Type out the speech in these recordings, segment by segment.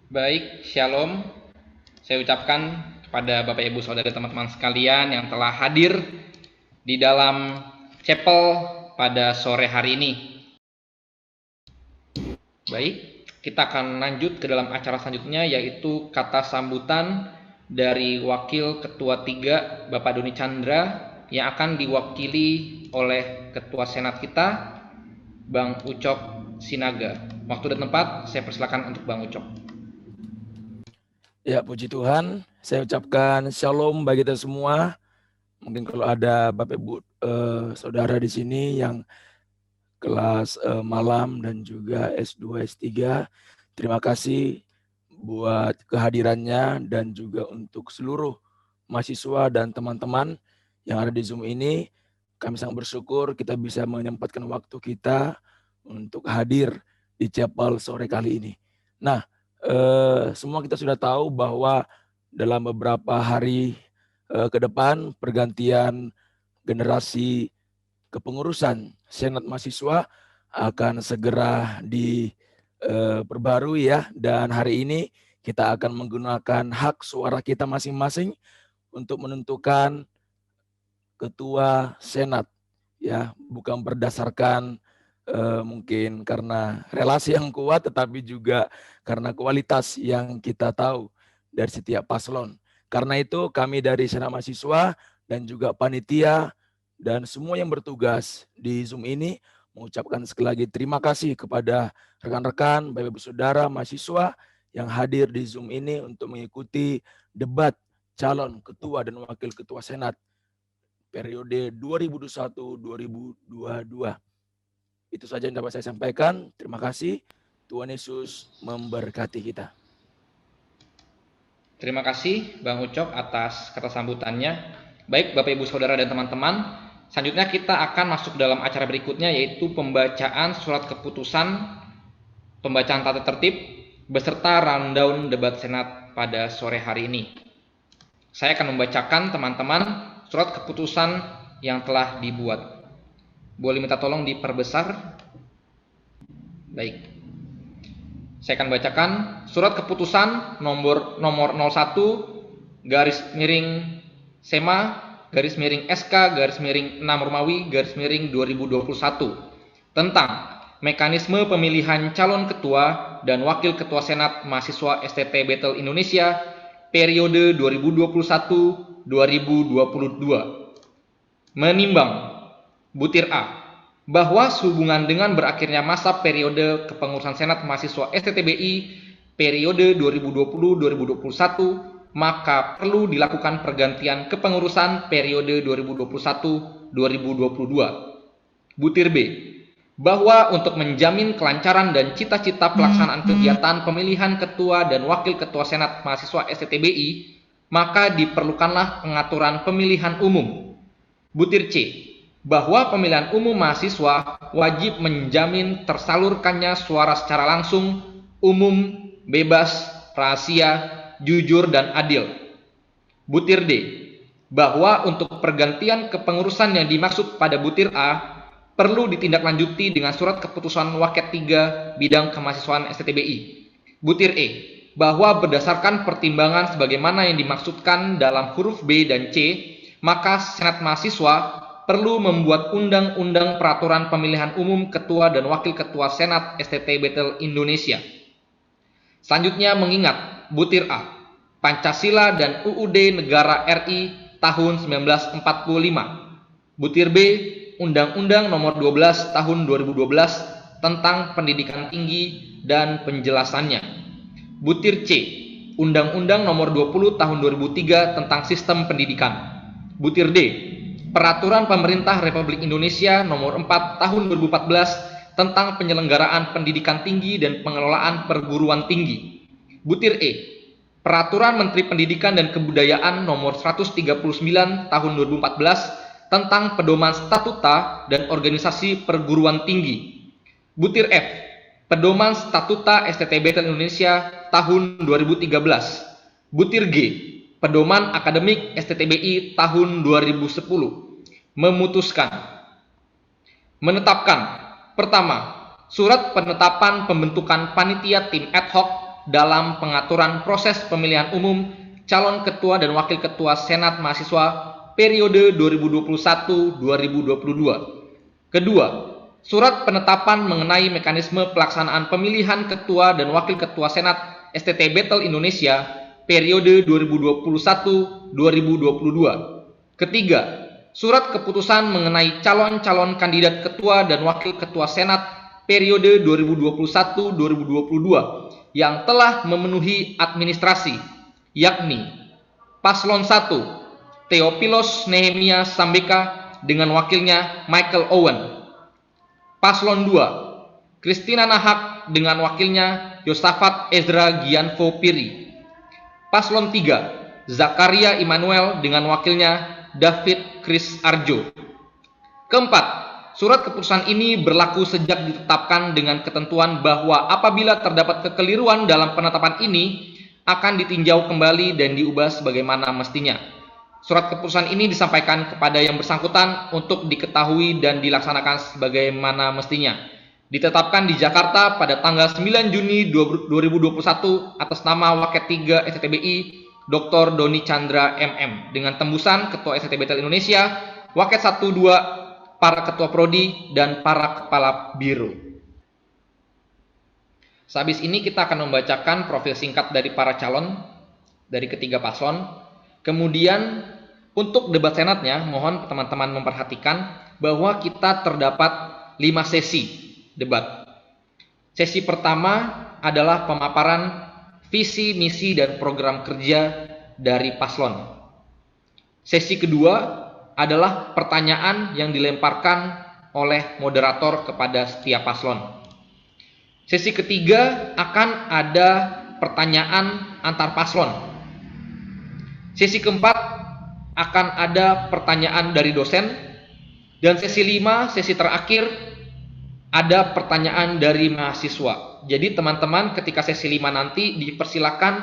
Baik, Shalom. Saya ucapkan kepada Bapak Ibu Saudara teman-teman sekalian yang telah hadir di dalam chapel pada sore hari ini. Baik, kita akan lanjut ke dalam acara selanjutnya, yaitu kata sambutan dari Wakil Ketua 3 Bapak Doni Chandra yang akan diwakili oleh Ketua Senat kita, Bang Ucok Sinaga. Waktu dan tempat saya persilakan untuk Bang Ucok. Ya, puji Tuhan. Saya ucapkan shalom bagi kita semua. Mungkin kalau ada Bapak Ibu saudara di sini yang kelas malam dan juga S2, S3, terima kasih buat kehadirannya dan juga untuk seluruh mahasiswa dan teman-teman yang ada di Zoom ini. Kami sangat bersyukur kita bisa menyempatkan waktu kita untuk hadir di chapel sore kali ini. Nah, semua kita sudah tahu bahwa dalam beberapa hari ke depan pergantian generasi kepengurusan Senat Mahasiswa akan segera diperbarui ya, dan hari ini kita akan menggunakan hak suara kita masing-masing untuk menentukan ketua Senat ya, bukan berdasarkan mungkin karena relasi yang kuat, tetapi juga karena kualitas yang kita tahu dari setiap paslon. Karena itu kami dari Senat Mahasiswa dan juga panitia dan semua yang bertugas di Zoom ini mengucapkan sekali lagi terima kasih kepada rekan-rekan, Bapak Ibu Saudara, mahasiswa yang hadir di Zoom ini untuk mengikuti debat calon ketua dan wakil ketua Senat periode 2021-2022. Itu saja yang dapat saya sampaikan. Terima kasih. Tuhan Yesus memberkati kita. Terima kasih Bang Ucok atas kata sambutannya. Baik Bapak Ibu Saudara dan teman-teman, selanjutnya kita akan masuk dalam acara berikutnya, yaitu pembacaan surat keputusan, pembacaan tata tertib, beserta rundown debat Senat pada sore hari ini. Saya akan membacakan teman-teman surat keputusan yang telah dibuat. Boleh minta tolong diperbesar? Baik. Saya akan bacakan surat keputusan nomor 01 garis miring SEMA garis miring SK garis miring 6 Romawi garis miring 2021 tentang mekanisme pemilihan calon ketua dan wakil ketua Senat Mahasiswa STT Battle Indonesia periode 2021-2022. Menimbang butir A, bahwa sehubungan dengan berakhirnya masa periode kepengurusan Senat Mahasiswa STTBI periode 2020-2021, maka perlu dilakukan pergantian kepengurusan periode 2021-2022. Butir B, bahwa untuk menjamin kelancaran dan cita-cita pelaksanaan kegiatan pemilihan ketua dan wakil ketua Senat Mahasiswa STTBI, maka diperlukanlah pengaturan pemilihan umum. Butir C, bahwa pemilihan umum mahasiswa wajib menjamin tersalurkannya suara secara langsung, umum, bebas, rahasia, jujur, dan adil. Butir D, bahwa untuk pergantian kepengurusan yang dimaksud pada butir A perlu ditindaklanjuti dengan surat keputusan Waket 3 bidang kemahasiswaan STTBI. Butir E, bahwa berdasarkan pertimbangan sebagaimana yang dimaksudkan dalam huruf B dan C, maka Senat Mahasiswa perlu membuat undang-undang peraturan pemilihan umum ketua dan wakil ketua Senat STT Battle Indonesia. Selanjutnya mengingat butir A, Pancasila dan UUD Negara RI tahun 1945. Butir B, Undang-Undang Nomor 12 Tahun 2012 tentang Pendidikan Tinggi dan penjelasannya. Butir C, Undang-Undang Nomor 20 Tahun 2003 tentang Sistem Pendidikan. Butir D, Peraturan Pemerintah Republik Indonesia Nomor 4 Tahun 2014 tentang penyelenggaraan pendidikan tinggi dan pengelolaan perguruan tinggi. Butir E, Peraturan Menteri Pendidikan dan Kebudayaan Nomor 139 Tahun 2014 tentang pedoman statuta dan organisasi perguruan tinggi. Butir F, Pedoman Statuta STT Battle Indonesia tahun 2013. Butir G, Pedoman Akademik STTBI tahun 2010. Memutuskan, menetapkan, pertama, surat penetapan pembentukan panitia tim ad hoc dalam pengaturan proses pemilihan umum calon ketua dan wakil ketua Senat Mahasiswa periode 2021-2022. Kedua, surat penetapan mengenai mekanisme pelaksanaan pemilihan ketua dan wakil ketua Senat STT Battle Indonesia periode 2021-2022. Ketiga, surat keputusan mengenai calon-calon kandidat ketua dan wakil ketua Senat periode 2021-2022 yang telah memenuhi administrasi, yakni Paslon 1, Theophilus Nehemia Sambeka dengan wakilnya Michael Owen. Paslon 2, Christina Nahak dengan wakilnya Yosafat Ezra Gianfo Piri. Paslon 3, Zakaria Immanuel dengan wakilnya David Chris Arjo. Keempat, surat keputusan ini berlaku sejak ditetapkan dengan ketentuan bahwa apabila terdapat kekeliruan dalam penetapan ini akan ditinjau kembali dan diubah sebagaimana mestinya. Surat keputusan ini disampaikan kepada yang bersangkutan untuk diketahui dan dilaksanakan sebagaimana mestinya. Ditetapkan di Jakarta pada tanggal 9 Juni 2021 atas nama Waket 3 STTBI Dr. Doni Chandra MM dengan tembusan Ketua STT Battle Indonesia, Waket 1-2, para Ketua Prodi, dan para Kepala Biro. Sehabis ini kita akan membacakan profil singkat dari para calon dari ketiga paslon. Kemudian untuk debat senatnya, mohon teman-teman memperhatikan bahwa kita terdapat 5 sesi debat. Sesi pertama adalah pemaparan visi, misi, dan program kerja dari paslon. Sesi kedua adalah pertanyaan yang dilemparkan oleh moderator kepada setiap paslon. Sesi ketiga akan ada pertanyaan antar paslon. Sesi keempat akan ada pertanyaan dari dosen. Dan sesi 5, sesi terakhir, ada pertanyaan dari mahasiswa. Jadi teman-teman ketika sesi 5 nanti dipersilakan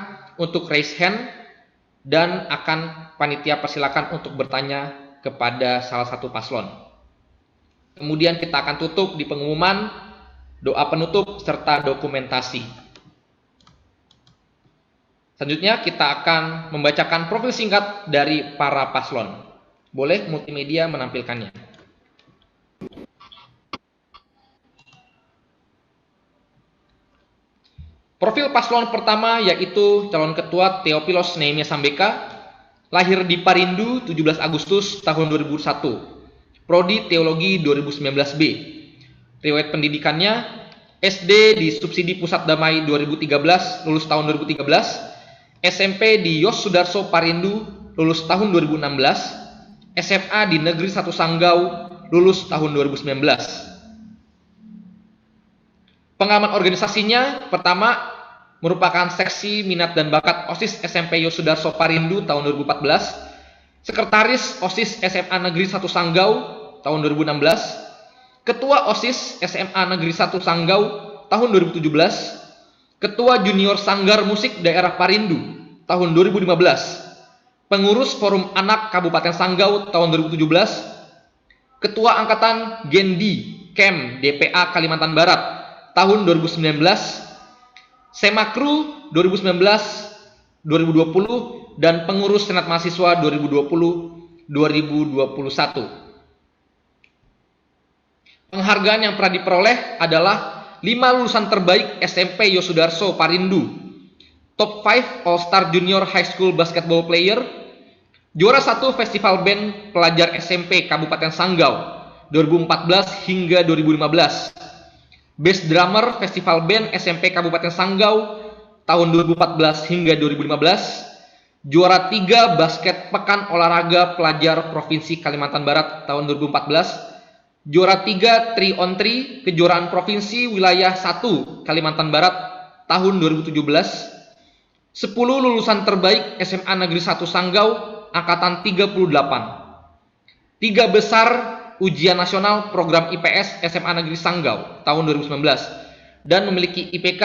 untuk raise hand dan akan panitia persilakan untuk bertanya kepada salah satu paslon. Kemudian kita akan tutup di pengumuman, doa penutup, serta dokumentasi. Selanjutnya kita akan membacakan profil singkat dari para paslon. Boleh multimedia menampilkannya. Profil paslon pertama yaitu calon ketua Theophilus Nehemia Sambeka, lahir di Parindu 17 Agustus tahun 2001, Prodi Teologi 2019B. Riwayat pendidikannya SD di Subsidi Pusat Damai 2013, lulus tahun 2013, SMP di Yos Sudarso Parindu, lulus tahun 2016, SMA di Negeri 1 Sanggau, lulus tahun 2019. Pengalaman organisasinya, pertama, merupakan seksi minat dan bakat OSIS SMP Yos Sudarso Parindu tahun 2014, sekretaris OSIS SMA Negeri 1 Sanggau tahun 2016, ketua OSIS SMA Negeri 1 Sanggau tahun 2017, ketua junior Sanggar Musik Daerah Parindu tahun 2015, pengurus Forum Anak Kabupaten Sanggau tahun 2017, ketua angkatan Gendi Kem DPA Kalimantan Barat tahun 2019, Semakru 2019-2020, dan pengurus Senat Mahasiswa 2020-2021. Penghargaan yang pernah diperoleh adalah 5 lulusan terbaik SMP Yos Sudarso Parindu, Top 5 All Star Junior High School Basketball Player, juara 1 Festival Band Pelajar SMP Kabupaten Sanggau 2014 hingga 2015, Best Drummer Festival Band SMP Kabupaten Sanggau tahun 2014 hingga 2015, juara 3 Basket Pekan Olahraga Pelajar Provinsi Kalimantan Barat tahun 2014, juara 3 3 on 3 Kejuaraan Provinsi Wilayah 1 Kalimantan Barat tahun 2017, 10 lulusan terbaik SMA Negeri 1 Sanggau Angkatan 38, 3 besar Ujian Nasional Program IPS SMA Negeri Sanggau tahun 2019, dan memiliki IPK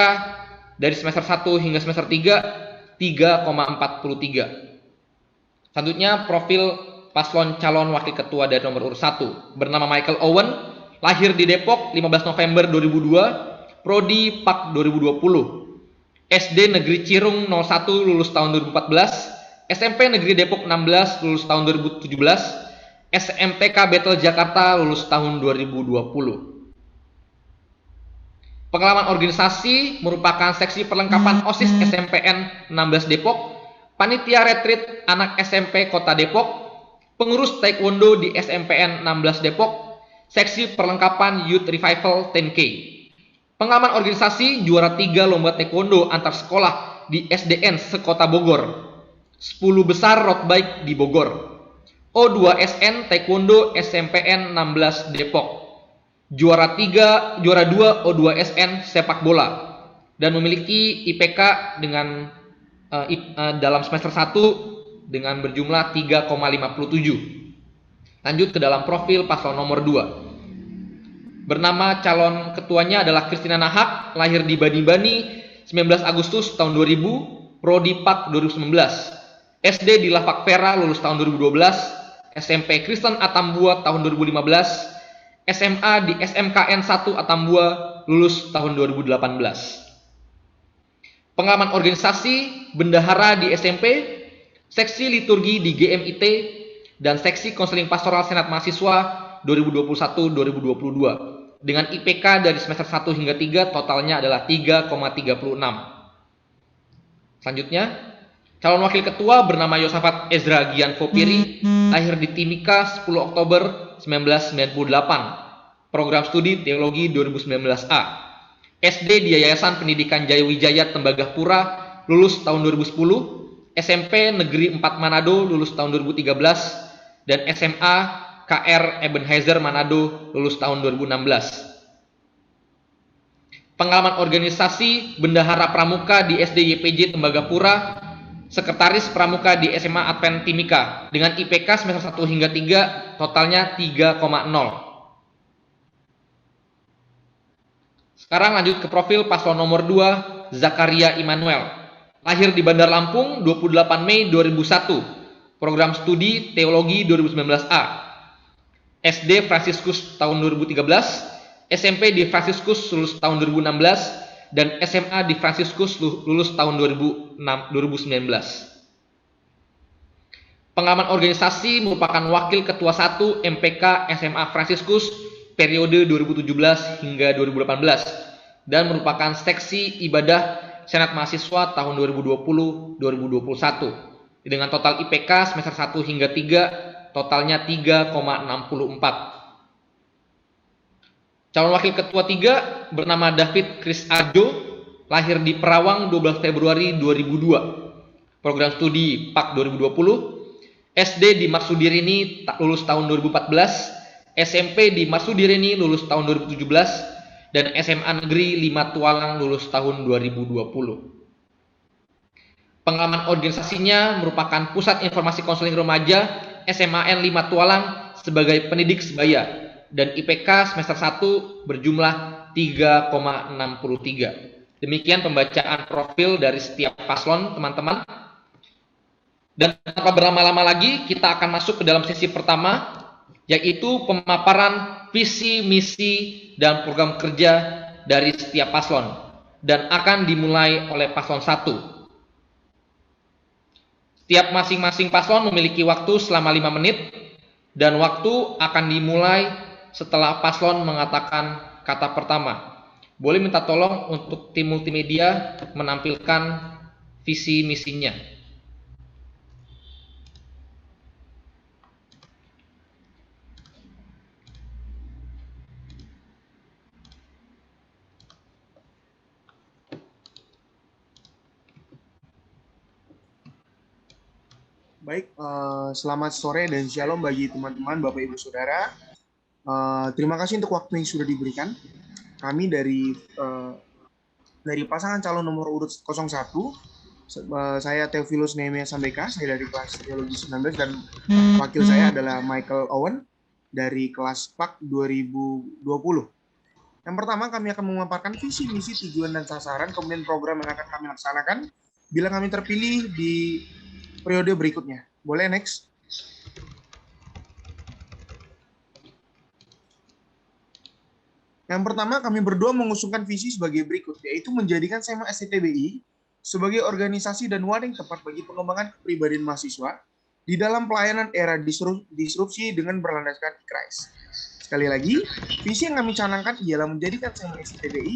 dari semester 1 hingga semester 3 3,43. Selanjutnya profil paslon calon wakil ketua dari nomor urut 1 bernama Michael Owen, lahir di Depok 15 November 2002, Prodi PAK 2020. SD Negeri Cirung 01 lulus tahun 2014, SMP Negeri Depok 16 lulus tahun 2017, SMTK Battle Jakarta lulus tahun 2020. Pengalaman organisasi merupakan seksi perlengkapan OSIS SMPN 16 Depok, panitia retreat anak SMP Kota Depok, pengurus taekwondo di SMPN 16 Depok, seksi perlengkapan Youth Revival 10K. Pengalaman organisasi juara 3 lomba taekwondo antar sekolah di SDN sekota Bogor, 10 besar road bike di Bogor, O2SN taekwondo SMPN 16 Depok, juara 2 O2SN sepak bola, dan memiliki IPK dengan dalam semester 1 dengan berjumlah 3,57. Lanjut ke dalam profil paslon nomor 2. Bernama calon ketuanya adalah Christina Nahak, lahir di Bani-Bani 19 Agustus tahun 2000, Prodi PAK 2019. SD di Lafak Vera lulus tahun 2012, SMP Kristen Atambua tahun 2015, SMA di SMKN 1 Atambua lulus tahun 2018. Pengalaman organisasi bendahara di SMP, seksi liturgi di GMIT, dan seksi konseling pastoral Senat Mahasiswa 2021-2022 dengan IPK dari semester 1 hingga 3 totalnya adalah 3,36. Selanjutnya, calon wakil ketua bernama Yosafat Ezra Gianfo Piri, lahir di Timika 10 Oktober 1998, program studi teologi 2019A. SD di Yayasan Pendidikan Jayawijaya Tembagapura lulus tahun 2010, SMP Negeri 4 Manado lulus tahun 2013, dan SMA KR Ebenezer Manado lulus tahun 2016. Pengalaman organisasi bendahara pramuka di SD YPJ Tembagapura, sekretaris pramuka di SMA Advent Timika dengan IPK semester 1 hingga 3 totalnya 3,0. Sekarang lanjut ke profil paslon nomor 2, Zakaria Immanuel, lahir di Bandar Lampung 28 Mei 2001, program studi teologi 2019A. SD Fransiskus tahun 2013, SMP di Fransiskus lulus tahun 2016, dan SMA di Fransiskus lulus tahun 2019. Pengalaman organisasi merupakan wakil ketua 1 MPK SMA Fransiskus periode 2017 hingga 2018 dan merupakan seksi ibadah Senat Mahasiswa tahun 2020-2021 dengan total IPK semester 1 hingga 3 totalnya 3,64. Calon wakil ketua 3 bernama David Chris Arjo, lahir di Perawang 12 Februari 2002, program studi PAK 2020, SD di Marsudirini lulus tahun 2014, SMP di Marsudirini lulus tahun 2017, dan SMA Negeri 5 Tualang lulus tahun 2020. Pengalaman organisasinya merupakan Pusat Informasi Konseling Remaja SMAN 5 Tualang sebagai pendidik sebaya dan IPK semester 1 berjumlah 3,63. Demikian pembacaan profil dari setiap paslon, teman-teman. Dan tanpa berlama-lama lagi, kita akan masuk ke dalam sesi pertama, yaitu pemaparan visi, misi, dan program kerja dari setiap paslon, dan akan dimulai oleh paslon 1. Setiap masing-masing paslon memiliki waktu selama 5 menit, dan waktu akan dimulai setelah paslon mengatakan kata pertama. Boleh minta tolong untuk tim multimedia menampilkan visi misinya. Baik, selamat sore dan shalom bagi teman-teman, Bapak Ibu Saudara. Terima kasih untuk waktu yang sudah diberikan. Kami dari pasangan calon nomor urut 01, saya Theophilus Nehemia Sambeka, saya dari kelas teologi 19, dan wakil saya adalah Michael Owen dari kelas PAK 2020. Yang pertama, kami akan memaparkan visi, misi, tujuan, dan sasaran, kemudian program yang akan kami laksanakan bila kami terpilih di periode berikutnya. Boleh next? Yang pertama, kami berdua mengusungkan visi sebagai berikut, yaitu menjadikan SEMA STTBI sebagai organisasi dan wadah yang tepat bagi pengembangan kepribadian mahasiswa di dalam pelayanan era disrupsi dengan berlandaskan IKRISE. Sekali lagi, visi yang kami canangkan ialah menjadikan SMA STBI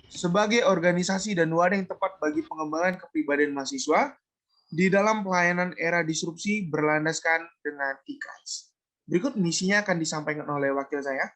sebagai organisasi dan wadah yang tepat bagi pengembangan kepribadian mahasiswa di dalam pelayanan era disrupsi berlandaskan dengan IKRISE. Berikut misinya akan disampaikan oleh wakil saya.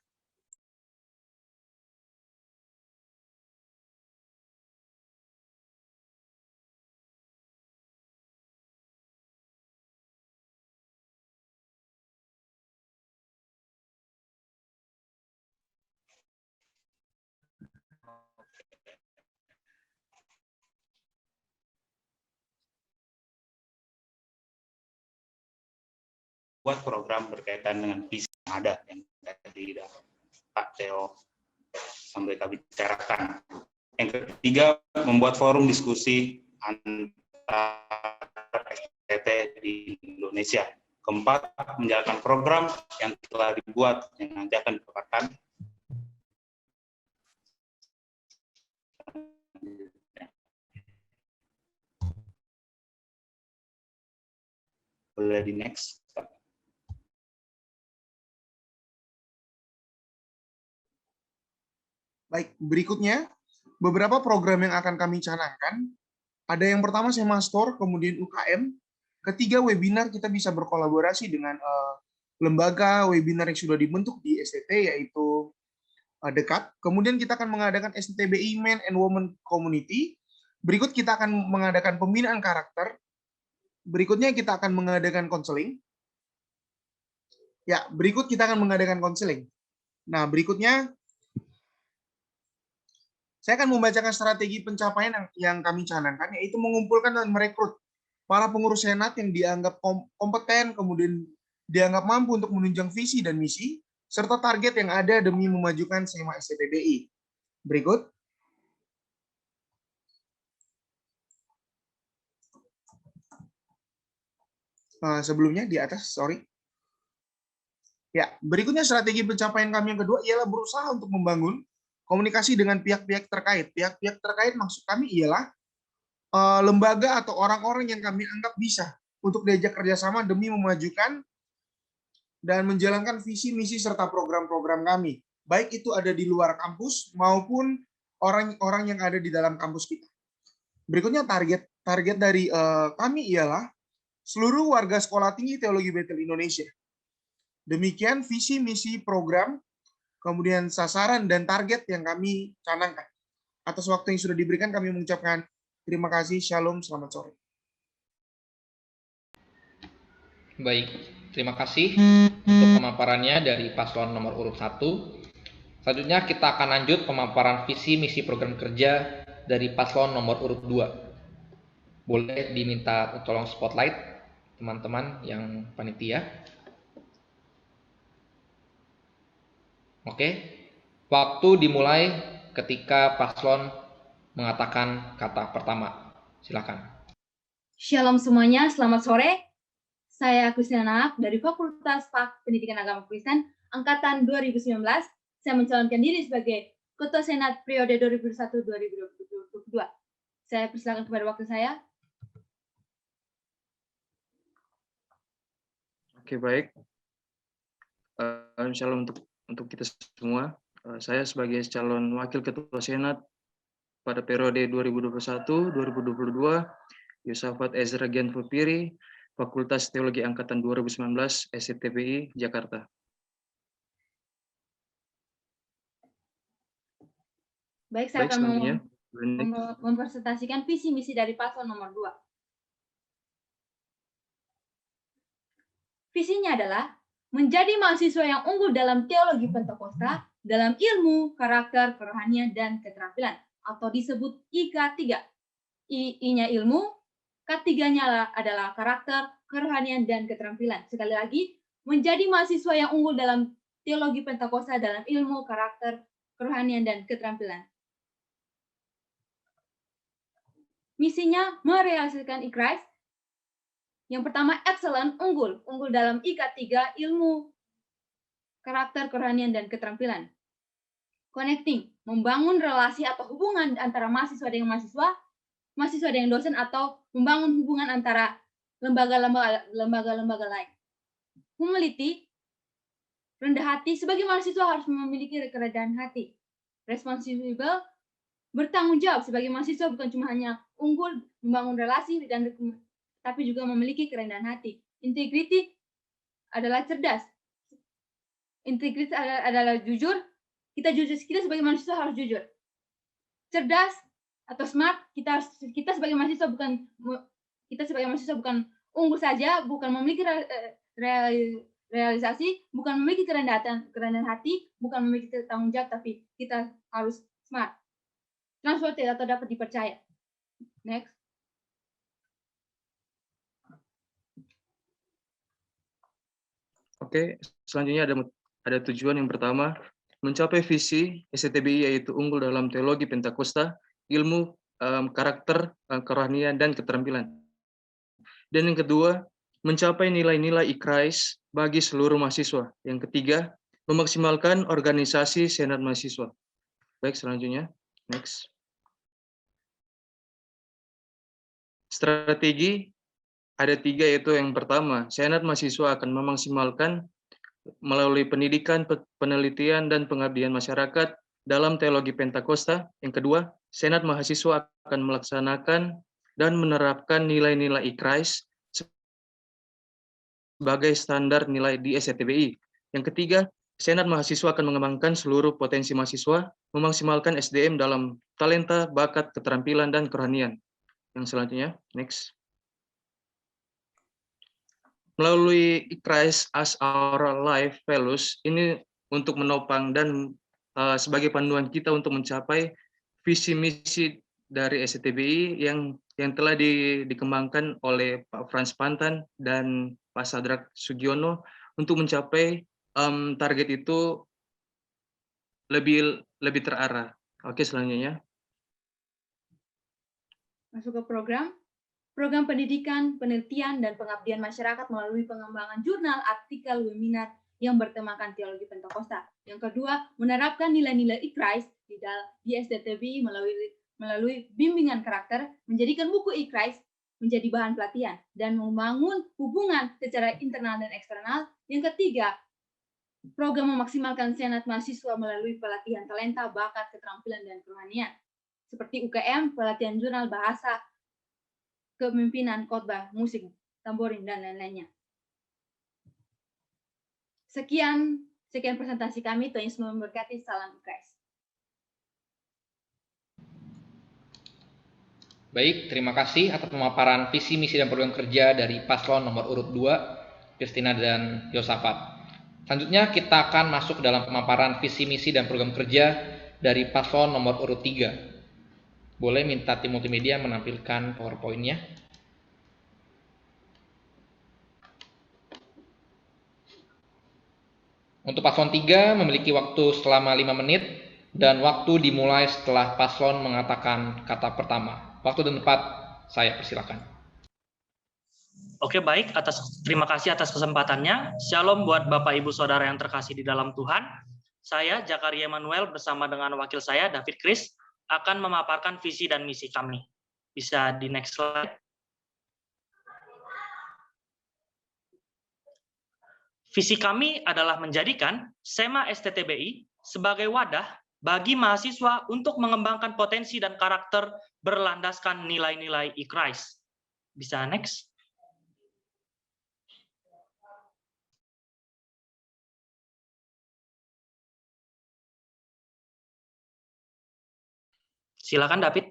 Buat program berkaitan dengan visi yang ada yang tadi Pak Theo sampai kami bicarakan. Yang ketiga, membuat forum diskusi antar STT di Indonesia. Keempat, menjalankan program yang telah dibuat yang nanti akan dipaparkan. Boleh di next. Baik, berikutnya beberapa program yang akan kami canangkan. Ada yang pertama SMA Store, kemudian UKM. Ketiga, webinar kita bisa berkolaborasi dengan lembaga webinar yang sudah dibentuk di STT, yaitu Dekat. Kemudian kita akan mengadakan STTBI Men and Women Community. Berikut kita akan mengadakan pembinaan karakter. Berikutnya kita akan mengadakan konseling. Ya, berikut kita akan mengadakan konseling. Nah, berikutnya saya akan membacakan strategi pencapaian yang kami canangkan, yaitu mengumpulkan dan merekrut para pengurus senat yang dianggap kompeten, kemudian dianggap mampu untuk menunjang visi dan misi, serta target yang ada demi memajukan SMA STTBI. Berikut. Sebelumnya di atas, sorry. Ya, berikutnya strategi pencapaian kami yang kedua ialah berusaha untuk membangun komunikasi dengan pihak-pihak terkait. Pihak-pihak terkait maksud kami ialah lembaga atau orang-orang yang kami anggap bisa untuk diajak kerjasama demi memajukan dan menjalankan visi, misi, serta program-program kami. Baik itu ada di luar kampus maupun orang-orang yang ada di dalam kampus kita. Berikutnya target dari kami ialah seluruh warga Sekolah Tinggi Teologi Bethel Indonesia. Demikian visi, misi, program, kemudian sasaran dan target yang kami canangkan. Atas waktu yang sudah diberikan kami mengucapkan terima kasih. Shalom, selamat sore. Baik, terima kasih untuk pemaparannya dari paslon nomor urut 1. Selanjutnya kita akan lanjut pemaparan visi misi program kerja dari paslon nomor urut 2. Boleh diminta tolong spotlight teman-teman yang panitia. Oke, waktu dimulai ketika paslon mengatakan kata pertama. Silakan. Shalom semuanya, selamat sore. Saya Kristiana dari Fakultas FAK Pendidikan Agama Kristen Angkatan 2019. Saya mencalonkan diri sebagai Ketua Senat periode 2021-2022. Saya persilakan kepada wakil saya. Oke, baik. Shalom untuk kita semua. Saya sebagai calon wakil Ketua Senat pada periode 2021-2022, Yosafat Ezra Gian Pupiri, Fakultas Teologi Angkatan 2019, STTBI, Jakarta. Baik, saya akan mempresentasikan visi misi dari paslon nomor 2. Visinya adalah menjadi mahasiswa yang unggul dalam teologi Pentakosta, dalam ilmu, karakter, kerohanian, dan keterampilan, atau disebut IK3. I-nya ilmu, K3-nya adalah karakter, kerohanian, dan keterampilan. Sekali lagi, menjadi mahasiswa yang unggul dalam teologi Pentakosta, dalam ilmu, karakter, kerohanian, dan keterampilan. Misinya merealisasikan IKRISE. Yang pertama, excellent, unggul dalam IK3, ilmu, karakter, kerohanian, dan keterampilan. Connecting, membangun relasi atau hubungan antara mahasiswa dengan mahasiswa mahasiswa dengan dosen atau membangun hubungan antara lembaga-lembaga lain. Humility, rendah hati, sebagai mahasiswa harus memiliki kerendahan hati. Responsible, bertanggung jawab sebagai mahasiswa bukan cuma hanya unggul membangun relasi tapi juga memiliki kerendahan hati. Integrity adalah cerdas. Integritas adalah jujur. Kita sebagai mahasiswa harus jujur. Cerdas atau smart, kita sebagai mahasiswa bukan unggul saja, bukan memiliki realisasi, bukan memiliki kerendahan hati, bukan memiliki tanggung jawab, tapi kita harus smart. Trustworthy atau dapat dipercaya. Next. Oke, selanjutnya ada tujuan yang pertama, mencapai visi STBI yaitu unggul dalam teologi Pentakosta, ilmu, karakter, kerohanian, dan keterampilan. Dan yang kedua, mencapai nilai-nilai IKRIS bagi seluruh mahasiswa. Yang ketiga, memaksimalkan organisasi Senat Mahasiswa. Baik, selanjutnya. Next. Strategi ada 3, yaitu yang pertama, Senat Mahasiswa akan memaksimalkan melalui pendidikan, penelitian, dan pengabdian masyarakat dalam teologi Pentakosta. Yang kedua, Senat Mahasiswa akan melaksanakan dan menerapkan nilai-nilai IKRIS sebagai standar nilai di STBI. Yang ketiga, Senat Mahasiswa akan mengembangkan seluruh potensi mahasiswa, memaksimalkan SDM dalam talenta, bakat, keterampilan, dan kerohanian. Yang selanjutnya, next. Melalui IKRIS as our life values, ini untuk menopang dan sebagai panduan kita untuk mencapai visi misi dari STBI yang telah dikembangkan oleh Pak Frans Pantan dan Pak Sadrak Sugiono untuk mencapai target itu lebih terarah. Oke, selanjutnya. Masuk ke program pendidikan, penelitian, dan pengabdian masyarakat melalui pengembangan jurnal, artikel, webinar yang bertemakan teologi Pentakosta. Yang kedua, menerapkan nilai-nilai IKRIS di STBI melalui bimbingan karakter, menjadikan buku IKRIS menjadi bahan pelatihan, dan membangun hubungan secara internal dan eksternal. Yang ketiga, program memaksimalkan Senat Mahasiswa melalui pelatihan talenta, bakat, keterampilan, dan kerohanian. Seperti UKM, pelatihan jurnal, bahasa, kepemimpinan, khotbah, musik, tamborin, dan lain-lainnya. Sekian presentasi kami. Tuhan Yesus memberkati. Salam IKRIS. Baik, terima kasih atas pemaparan visi, misi, dan program kerja dari paslon nomor urut 2, Christina dan Yosafat. Selanjutnya kita akan masuk dalam pemaparan visi, misi, dan program kerja dari paslon nomor urut 3. Boleh minta tim multimedia menampilkan PowerPoint-nya. Untuk paslon 3 memiliki waktu selama 5 menit dan waktu dimulai setelah paslon mengatakan kata pertama. Waktu dan tempat saya persilakan. Oke, baik. Terima kasih atas kesempatannya. Shalom buat Bapak Ibu Saudara yang terkasih di dalam Tuhan. Saya Jakaria Emmanuel bersama dengan wakil saya David Chris akan memaparkan visi dan misi kami. Bisa di next slide. Visi kami adalah menjadikan SEMA STTBI sebagai wadah bagi mahasiswa untuk mengembangkan potensi dan karakter berlandaskan nilai-nilai IKRIS. Bisa next. Silakan David.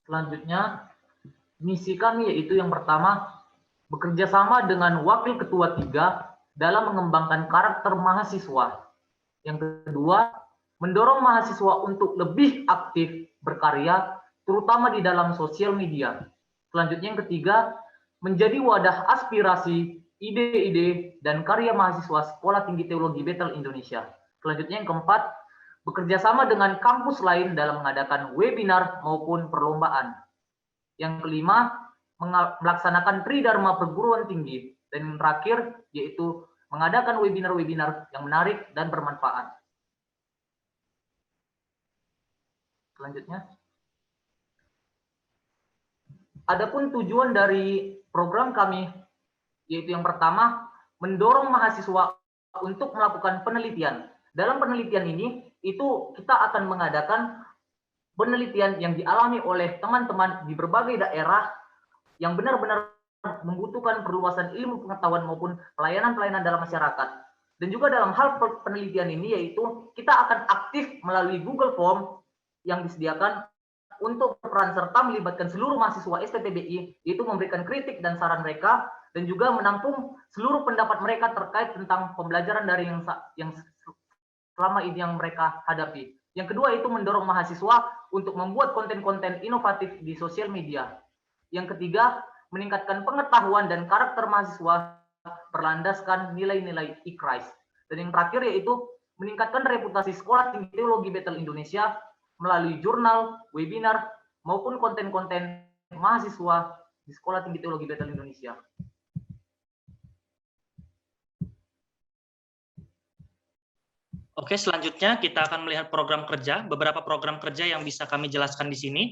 Selanjutnya, misi kami yaitu yang pertama, bekerja sama dengan Wakil Ketua 3 dalam mengembangkan karakter mahasiswa. Yang kedua, mendorong mahasiswa untuk lebih aktif berkarya, terutama di dalam sosial media. Selanjutnya yang ketiga, menjadi wadah aspirasi, ide-ide, dan karya mahasiswa Sekolah Tinggi Teologi Bethel Indonesia. Selanjutnya yang keempat, bekerja sama dengan kampus lain dalam mengadakan webinar maupun perlombaan. Yang kelima, melaksanakan Tridharma perguruan tinggi. Dan yang terakhir, yaitu mengadakan webinar-webinar yang menarik dan bermanfaat. Selanjutnya. adapun tujuan dari program kami, yaitu yang pertama, mendorong mahasiswa untuk melakukan penelitian. Dalam penelitian ini, itu kita akan mengadakan penelitian yang dialami oleh teman-teman di berbagai daerah yang benar-benar membutuhkan perluasan ilmu pengetahuan maupun pelayanan-pelayanan dalam masyarakat. Dan juga dalam hal penelitian ini, yaitu kita akan aktif melalui Google Form yang disediakan untuk berperan serta melibatkan seluruh mahasiswa STTBI, yaitu memberikan kritik dan saran mereka, dan juga menampung seluruh pendapat mereka terkait tentang pembelajaran dari yang selama ini yang mereka hadapi. Yang kedua itu mendorong mahasiswa untuk membuat konten-konten inovatif di sosial media. Yang ketiga, meningkatkan pengetahuan dan karakter mahasiswa berlandaskan nilai-nilai IKRIS. Dan yang terakhir yaitu meningkatkan reputasi Sekolah Tinggi Teologi Bethel Indonesia melalui jurnal, webinar, maupun konten-konten mahasiswa di Sekolah Tinggi Teologi Bethel Indonesia. Oke, selanjutnya kita akan melihat program kerja, beberapa program kerja yang bisa kami jelaskan di sini.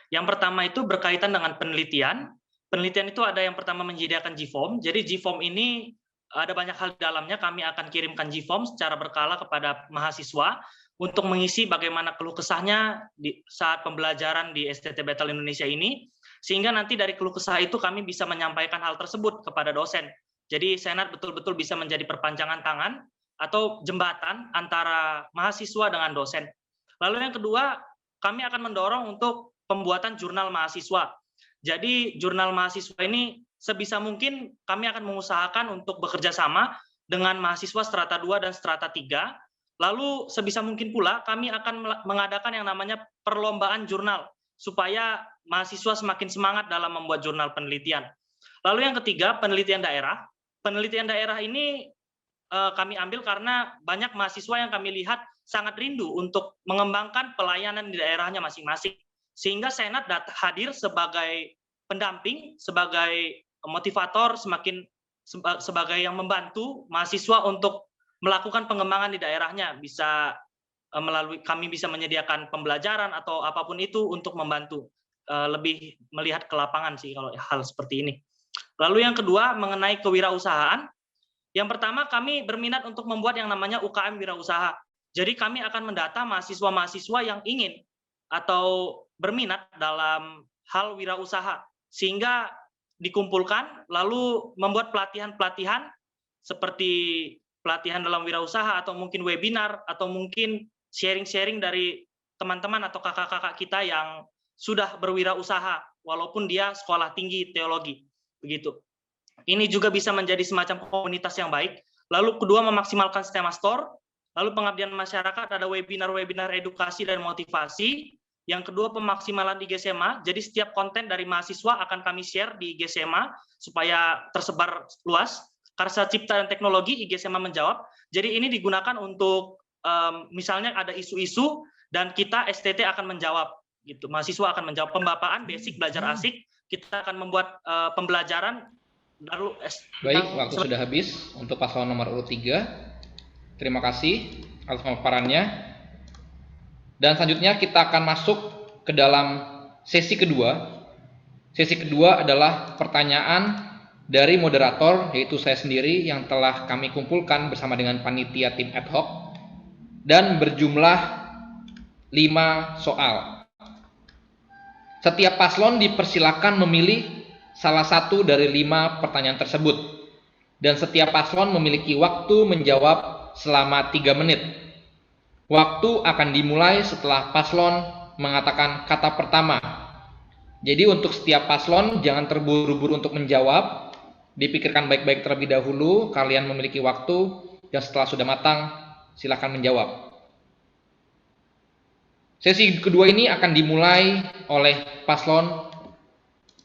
Yang pertama itu berkaitan dengan penelitian. Penelitian itu ada yang pertama menyediakan GFORM. Jadi GFORM ini ada banyak hal di dalamnya. Kami akan kirimkan GFORM secara berkala kepada mahasiswa untuk mengisi bagaimana keluh kesahnya saat pembelajaran di STT Bethel Indonesia ini. Sehingga nanti dari keluh kesah itu kami bisa menyampaikan hal tersebut kepada dosen. Jadi Senat betul-betul bisa menjadi perpanjangan tangan atau jembatan antara mahasiswa dengan dosen. Lalu yang kedua, kami akan mendorong untuk pembuatan jurnal mahasiswa. Jadi jurnal mahasiswa ini sebisa mungkin kami akan mengusahakan untuk bekerja sama dengan mahasiswa strata 2 dan strata 3. Lalu sebisa mungkin pula kami akan mengadakan yang namanya perlombaan jurnal supaya mahasiswa semakin semangat dalam membuat jurnal penelitian. Lalu yang ketiga, penelitian daerah. Penelitian daerah ini kami ambil karena banyak mahasiswa yang kami lihat sangat rindu untuk mengembangkan pelayanan di daerahnya masing-masing. Sehingga Senat hadir sebagai pendamping, sebagai motivator, sebagai yang membantu mahasiswa untuk melakukan pengembangan di daerahnya. Bisa melalui kami bisa menyediakan pembelajaran atau apapun itu untuk membantu lebih melihat ke lapangan sih kalau hal seperti ini. Lalu yang kedua mengenai kewirausahaan. Yang pertama kami berminat untuk membuat yang namanya UKM wirausaha. Jadi kami akan mendata mahasiswa-mahasiswa yang ingin atau berminat dalam hal wirausaha sehingga dikumpulkan lalu membuat pelatihan-pelatihan seperti pelatihan dalam wirausaha atau mungkin webinar atau mungkin sharing-sharing dari teman-teman atau kakak-kakak kita yang sudah berwirausaha walaupun dia sekolah tinggi teologi begitu. Ini juga bisa menjadi semacam komunitas yang baik. Lalu kedua memaksimalkan STEMA Store, lalu pengabdian masyarakat ada webinar-webinar edukasi dan motivasi. Yang kedua pemaksimalan IG SMA, jadi setiap konten dari mahasiswa akan kami share di IG SMA supaya tersebar luas. Karsa Cipta dan Teknologi IG SMA menjawab. Jadi ini digunakan untuk misalnya ada isu-isu dan kita STT akan menjawab gitu. Mahasiswa akan menjawab pembapaan basic belajar asik. Kita akan membuat pembelajaran lalu baik, waktu sudah habis untuk paslon nomor urut 3. Terima kasih atas pemaparannya. Dan selanjutnya kita akan masuk ke dalam sesi kedua. Sesi kedua adalah pertanyaan dari moderator, yaitu saya sendiri yang telah kami kumpulkan bersama dengan panitia tim ad hoc dan berjumlah 5 soal. Setiap paslon dipersilakan memilih salah satu dari 5 pertanyaan tersebut dan setiap paslon memiliki waktu menjawab selama 3 menit. Waktu akan dimulai setelah paslon mengatakan kata pertama. Jadi untuk setiap paslon jangan terburu-buru untuk menjawab. Dipikirkan baik-baik terlebih dahulu, kalian memiliki waktu dan setelah sudah matang silakan menjawab. Sesi kedua ini akan dimulai oleh paslon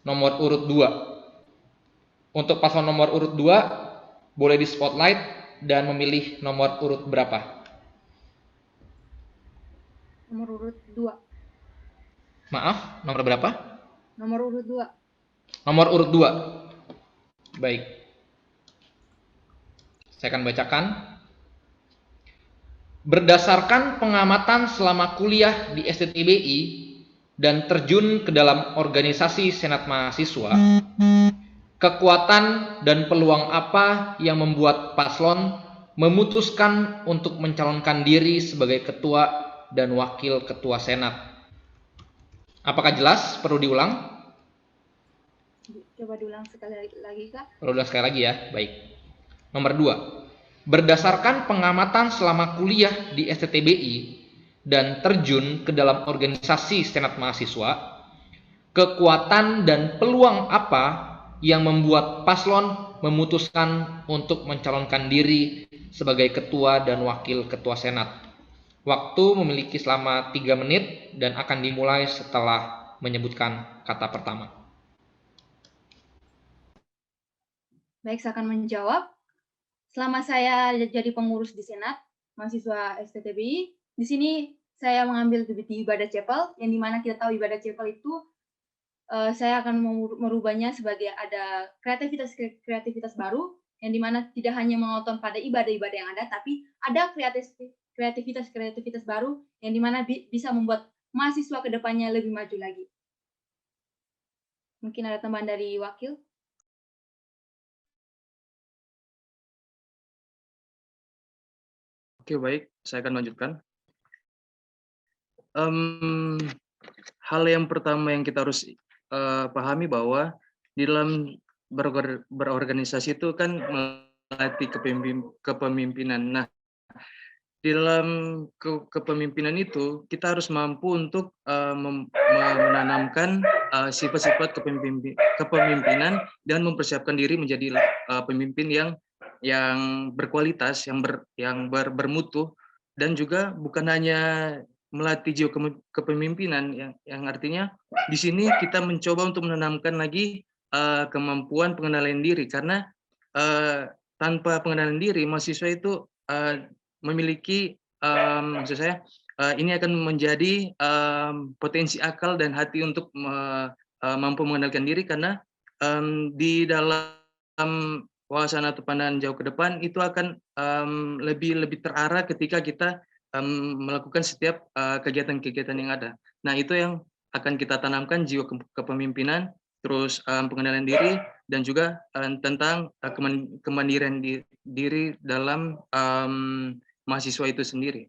nomor urut 2. Untuk paslon nomor urut 2 boleh di spotlight dan memilih nomor urut berapa? Nomor urut 2. Maaf, nomor berapa? Nomor urut 2. Nomor urut 2. Baik. Saya akan bacakan. Berdasarkan pengamatan selama kuliah di STTBI, dan terjun ke dalam organisasi Senat Mahasiswa, kekuatan dan peluang apa yang membuat paslon memutuskan untuk mencalonkan diri sebagai ketua dan wakil ketua Senat? Apakah jelas? Perlu diulang? Coba diulang sekali lagi, Kak. Perlu diulang sekali lagi ya. Baik. Nomor 2. Berdasarkan pengamatan selama kuliah di STTBI dan terjun ke dalam organisasi Senat Mahasiswa, kekuatan dan peluang apa yang membuat paslon memutuskan untuk mencalonkan diri sebagai ketua dan wakil ketua Senat? Waktu memiliki selama 3 menit dan akan dimulai setelah menyebutkan kata pertama. Baik, saya akan menjawab. Selama saya jadi pengurus di Senat mahasiswa STTBI, di sini saya mengambil di ibadah chapel, yang dimana kita tahu ibadah chapel itu saya akan merubahnya sebagai ada kreativitas baru, yang dimana tidak hanya menonton pada ibadah-ibadah yang ada, tapi ada kreativitas baru yang dimana bisa membuat mahasiswa ke depannya lebih maju lagi. Mungkin ada tambahan dari wakil. Oke, baik, saya akan lanjutkan. Hal yang pertama yang kita harus pahami bahwa di dalam berorganisasi itu kan melatih kepemimpinan. Nah, di dalam kepemimpinan itu kita harus mampu untuk menanamkan sifat-sifat kepemimpinan dan mempersiapkan diri menjadi pemimpin yang berkualitas, yang bermutu, dan juga bukan hanya melatih jiwa kepemimpinan, yang artinya di sini kita mencoba untuk menanamkan lagi kemampuan pengenalan diri, karena tanpa pengenalan diri mahasiswa itu memiliki maksud saya ini akan menjadi potensi akal dan hati untuk mampu mengenalkan diri, karena di dalam wawasan atau pandangan jauh ke depan itu akan lebih terarah ketika kita melakukan setiap kegiatan-kegiatan yang ada. Nah, itu yang akan kita tanamkan, jiwa kepemimpinan, terus pengenalan diri, dan juga tentang kemandirian diri dalam mahasiswa itu sendiri.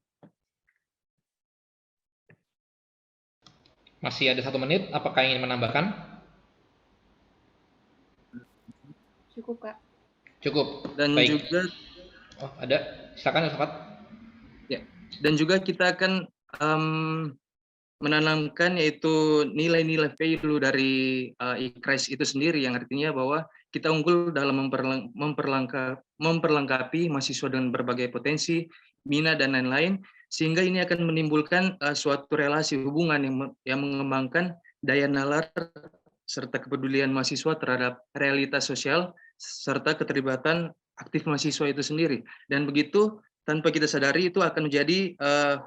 Masih ada 1 menit, apakah ingin menambahkan? Cukup, Kak. Cukup. Dan baik. juga ada, silakan Ustaz. Ya, dan juga kita akan menanamkan yaitu nilai-nilai value dari IKRIS itu sendiri, yang artinya bahwa kita unggul dalam memperlengkapi mahasiswa dengan berbagai potensi, minat, dan lain-lain, sehingga ini akan menimbulkan suatu relasi hubungan yang mengembangkan daya nalar serta kepedulian mahasiswa terhadap realitas sosial serta keterlibatan aktif mahasiswa itu sendiri. Dan begitu tanpa kita sadari itu akan menjadi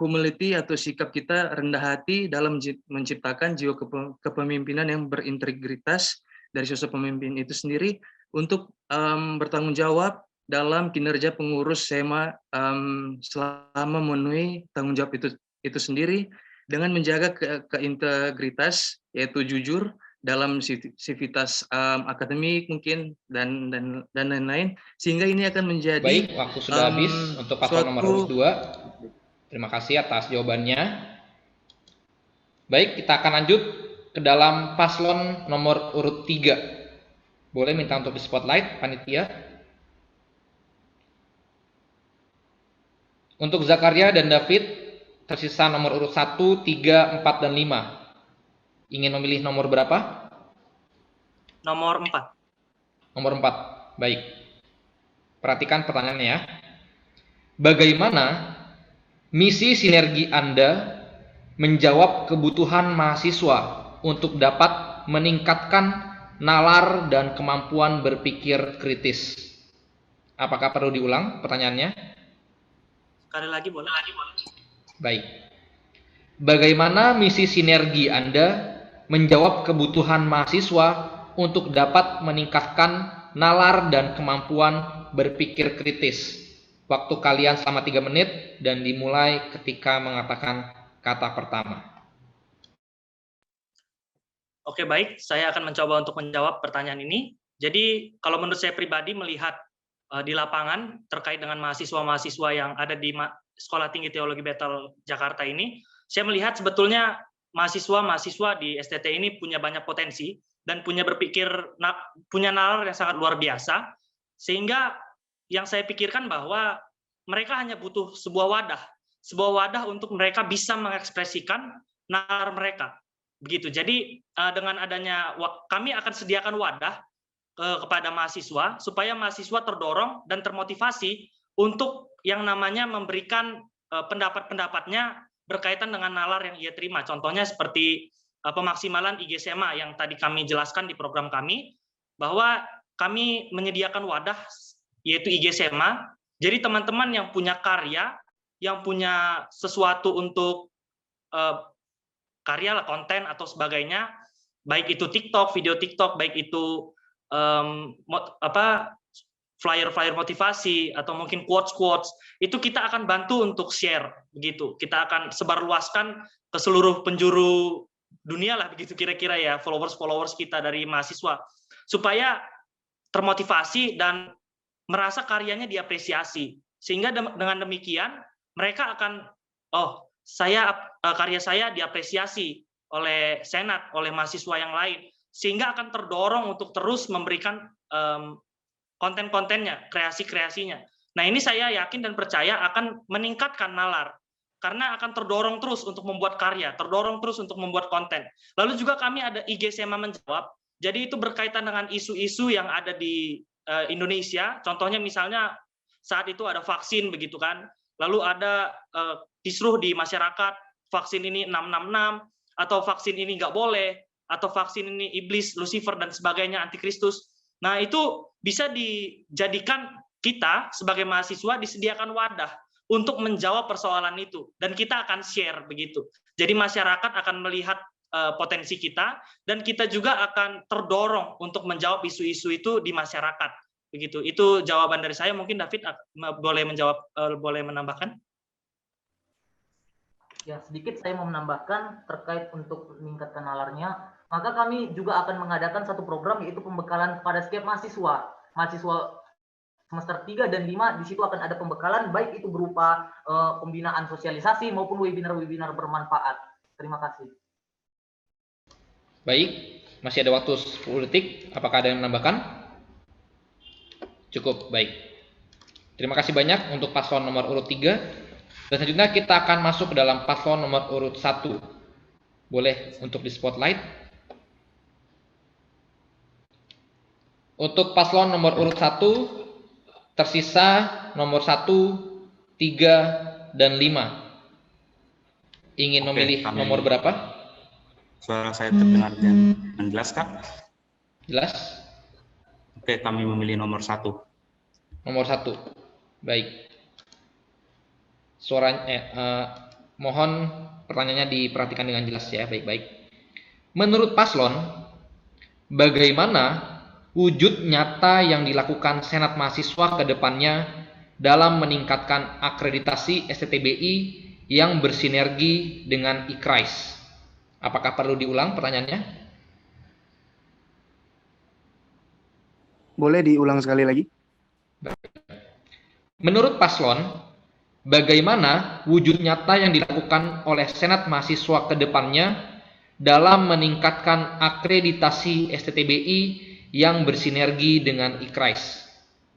humility atau sikap kita rendah hati dalam menciptakan jiwa kepemimpinan yang berintegritas dari sosok pemimpin itu sendiri untuk bertanggung jawab dalam kinerja pengurus SEMA selama memenuhi tanggung jawab itu sendiri, dengan menjaga keintegritas, yaitu jujur dalam sivitas akademik mungkin dan lain-lain, sehingga ini akan menjadi baik. Waktu sudah habis untuk paslon nomor urut 2. Terima kasih atas jawabannya. Baik, kita akan lanjut ke dalam paslon nomor urut 3. Boleh minta untuk di spotlight panitia. Untuk Zakaria dan David tersisa nomor urut 1, 3, 4, dan 5. Ingin memilih nomor berapa? Nomor 4. Nomor 4. Baik. Perhatikan pertanyaannya ya. Bagaimana misi sinergi Anda menjawab kebutuhan mahasiswa untuk dapat meningkatkan nalar dan kemampuan berpikir kritis? Apakah perlu diulang pertanyaannya? Sekali lagi boleh. Baik. Bagaimana misi sinergi Anda menjawab kebutuhan mahasiswa untuk dapat meningkatkan nalar dan kemampuan berpikir kritis? Waktu kalian selama 3 menit dan dimulai ketika mengatakan kata pertama. Oke, baik. Saya akan mencoba untuk menjawab pertanyaan ini. Jadi, kalau menurut saya pribadi melihat di lapangan terkait dengan mahasiswa-mahasiswa yang ada di Sekolah Tinggi Teologi Bethel Jakarta ini, saya melihat sebetulnya mahasiswa-mahasiswa di STT ini punya banyak potensi dan punya nalar yang sangat luar biasa, sehingga yang saya pikirkan bahwa mereka hanya butuh sebuah wadah untuk mereka bisa mengekspresikan nalar mereka. Begitu. Jadi dengan adanya kami akan sediakan wadah kepada mahasiswa supaya mahasiswa terdorong dan termotivasi untuk yang namanya memberikan pendapat-pendapatnya berkaitan dengan nalar yang ia terima. Contohnya seperti pemaksimalan IGSMA yang tadi kami jelaskan di program kami, bahwa kami menyediakan wadah yaitu IGSMA. Jadi teman-teman yang punya karya, yang punya sesuatu untuk karya, konten atau sebagainya, baik itu TikTok, video TikTok, baik itu flyer-flyer motivasi atau mungkin quotes-quotes, itu kita akan bantu untuk share begitu. Kita akan sebarluaskan ke seluruh penjuru dunia lah begitu kira-kira ya, followers kita dari mahasiswa, supaya termotivasi dan merasa karyanya diapresiasi. Sehingga dengan demikian mereka akan karya saya diapresiasi oleh Senat, oleh mahasiswa yang lain, sehingga akan terdorong untuk terus memberikan konten-kontennya, kreasi-kreasinya. Nah, ini saya yakin dan percaya akan meningkatkan nalar, karena akan terdorong terus untuk membuat karya, terdorong terus untuk membuat konten. Lalu juga kami ada IGSMA menjawab, jadi itu berkaitan dengan isu-isu yang ada di Indonesia, contohnya misalnya saat itu ada vaksin begitu kan, lalu ada kisruh di masyarakat, vaksin ini 666, atau vaksin ini nggak boleh, atau vaksin ini iblis, Lucifer, dan sebagainya, antikristus. Nah, itu bisa dijadikan kita sebagai mahasiswa disediakan wadah untuk menjawab persoalan itu. Dan kita akan share begitu. Jadi masyarakat akan melihat potensi kita, dan kita juga akan terdorong untuk menjawab isu-isu itu di masyarakat. Begitu. Itu jawaban dari saya. Mungkin David boleh menambahkan? Ya, sedikit saya mau menambahkan terkait untuk meningkatkan nalarnya. Maka kami juga akan mengadakan satu program, yaitu pembekalan pada setiap mahasiswa. Mahasiswa semester 3 dan 5, di situ akan ada pembekalan, baik itu berupa pembinaan sosialisasi maupun webinar-webinar bermanfaat. Terima kasih. Baik, masih ada waktu 10 detik. Apakah ada yang menambahkan? Cukup, baik. Terima kasih banyak untuk paslon nomor urut 3. Dan selanjutnya kita akan masuk ke dalam paslon nomor urut 1. Boleh untuk di spotlight. Untuk paslon nomor urut 1, tersisa nomor 1, 3, dan 5. Ingin memilih nomor berapa? Suara saya terdengar dengan jelas, Kak? Jelas? Oke, kami memilih nomor 1. Nomor 1. Baik. Mohon pertanyaannya diperhatikan dengan jelas ya, baik-baik. Menurut paslon, bagaimana wujud nyata yang dilakukan Senat Mahasiswa ke depannya dalam meningkatkan akreditasi STTBI yang bersinergi dengan IKRIS? Apakah perlu diulang pertanyaannya? Boleh diulang sekali lagi? Menurut paslon, bagaimana wujud nyata yang dilakukan oleh Senat Mahasiswa ke depannya dalam meningkatkan akreditasi STTBI yang bersinergi dengan IKRIS?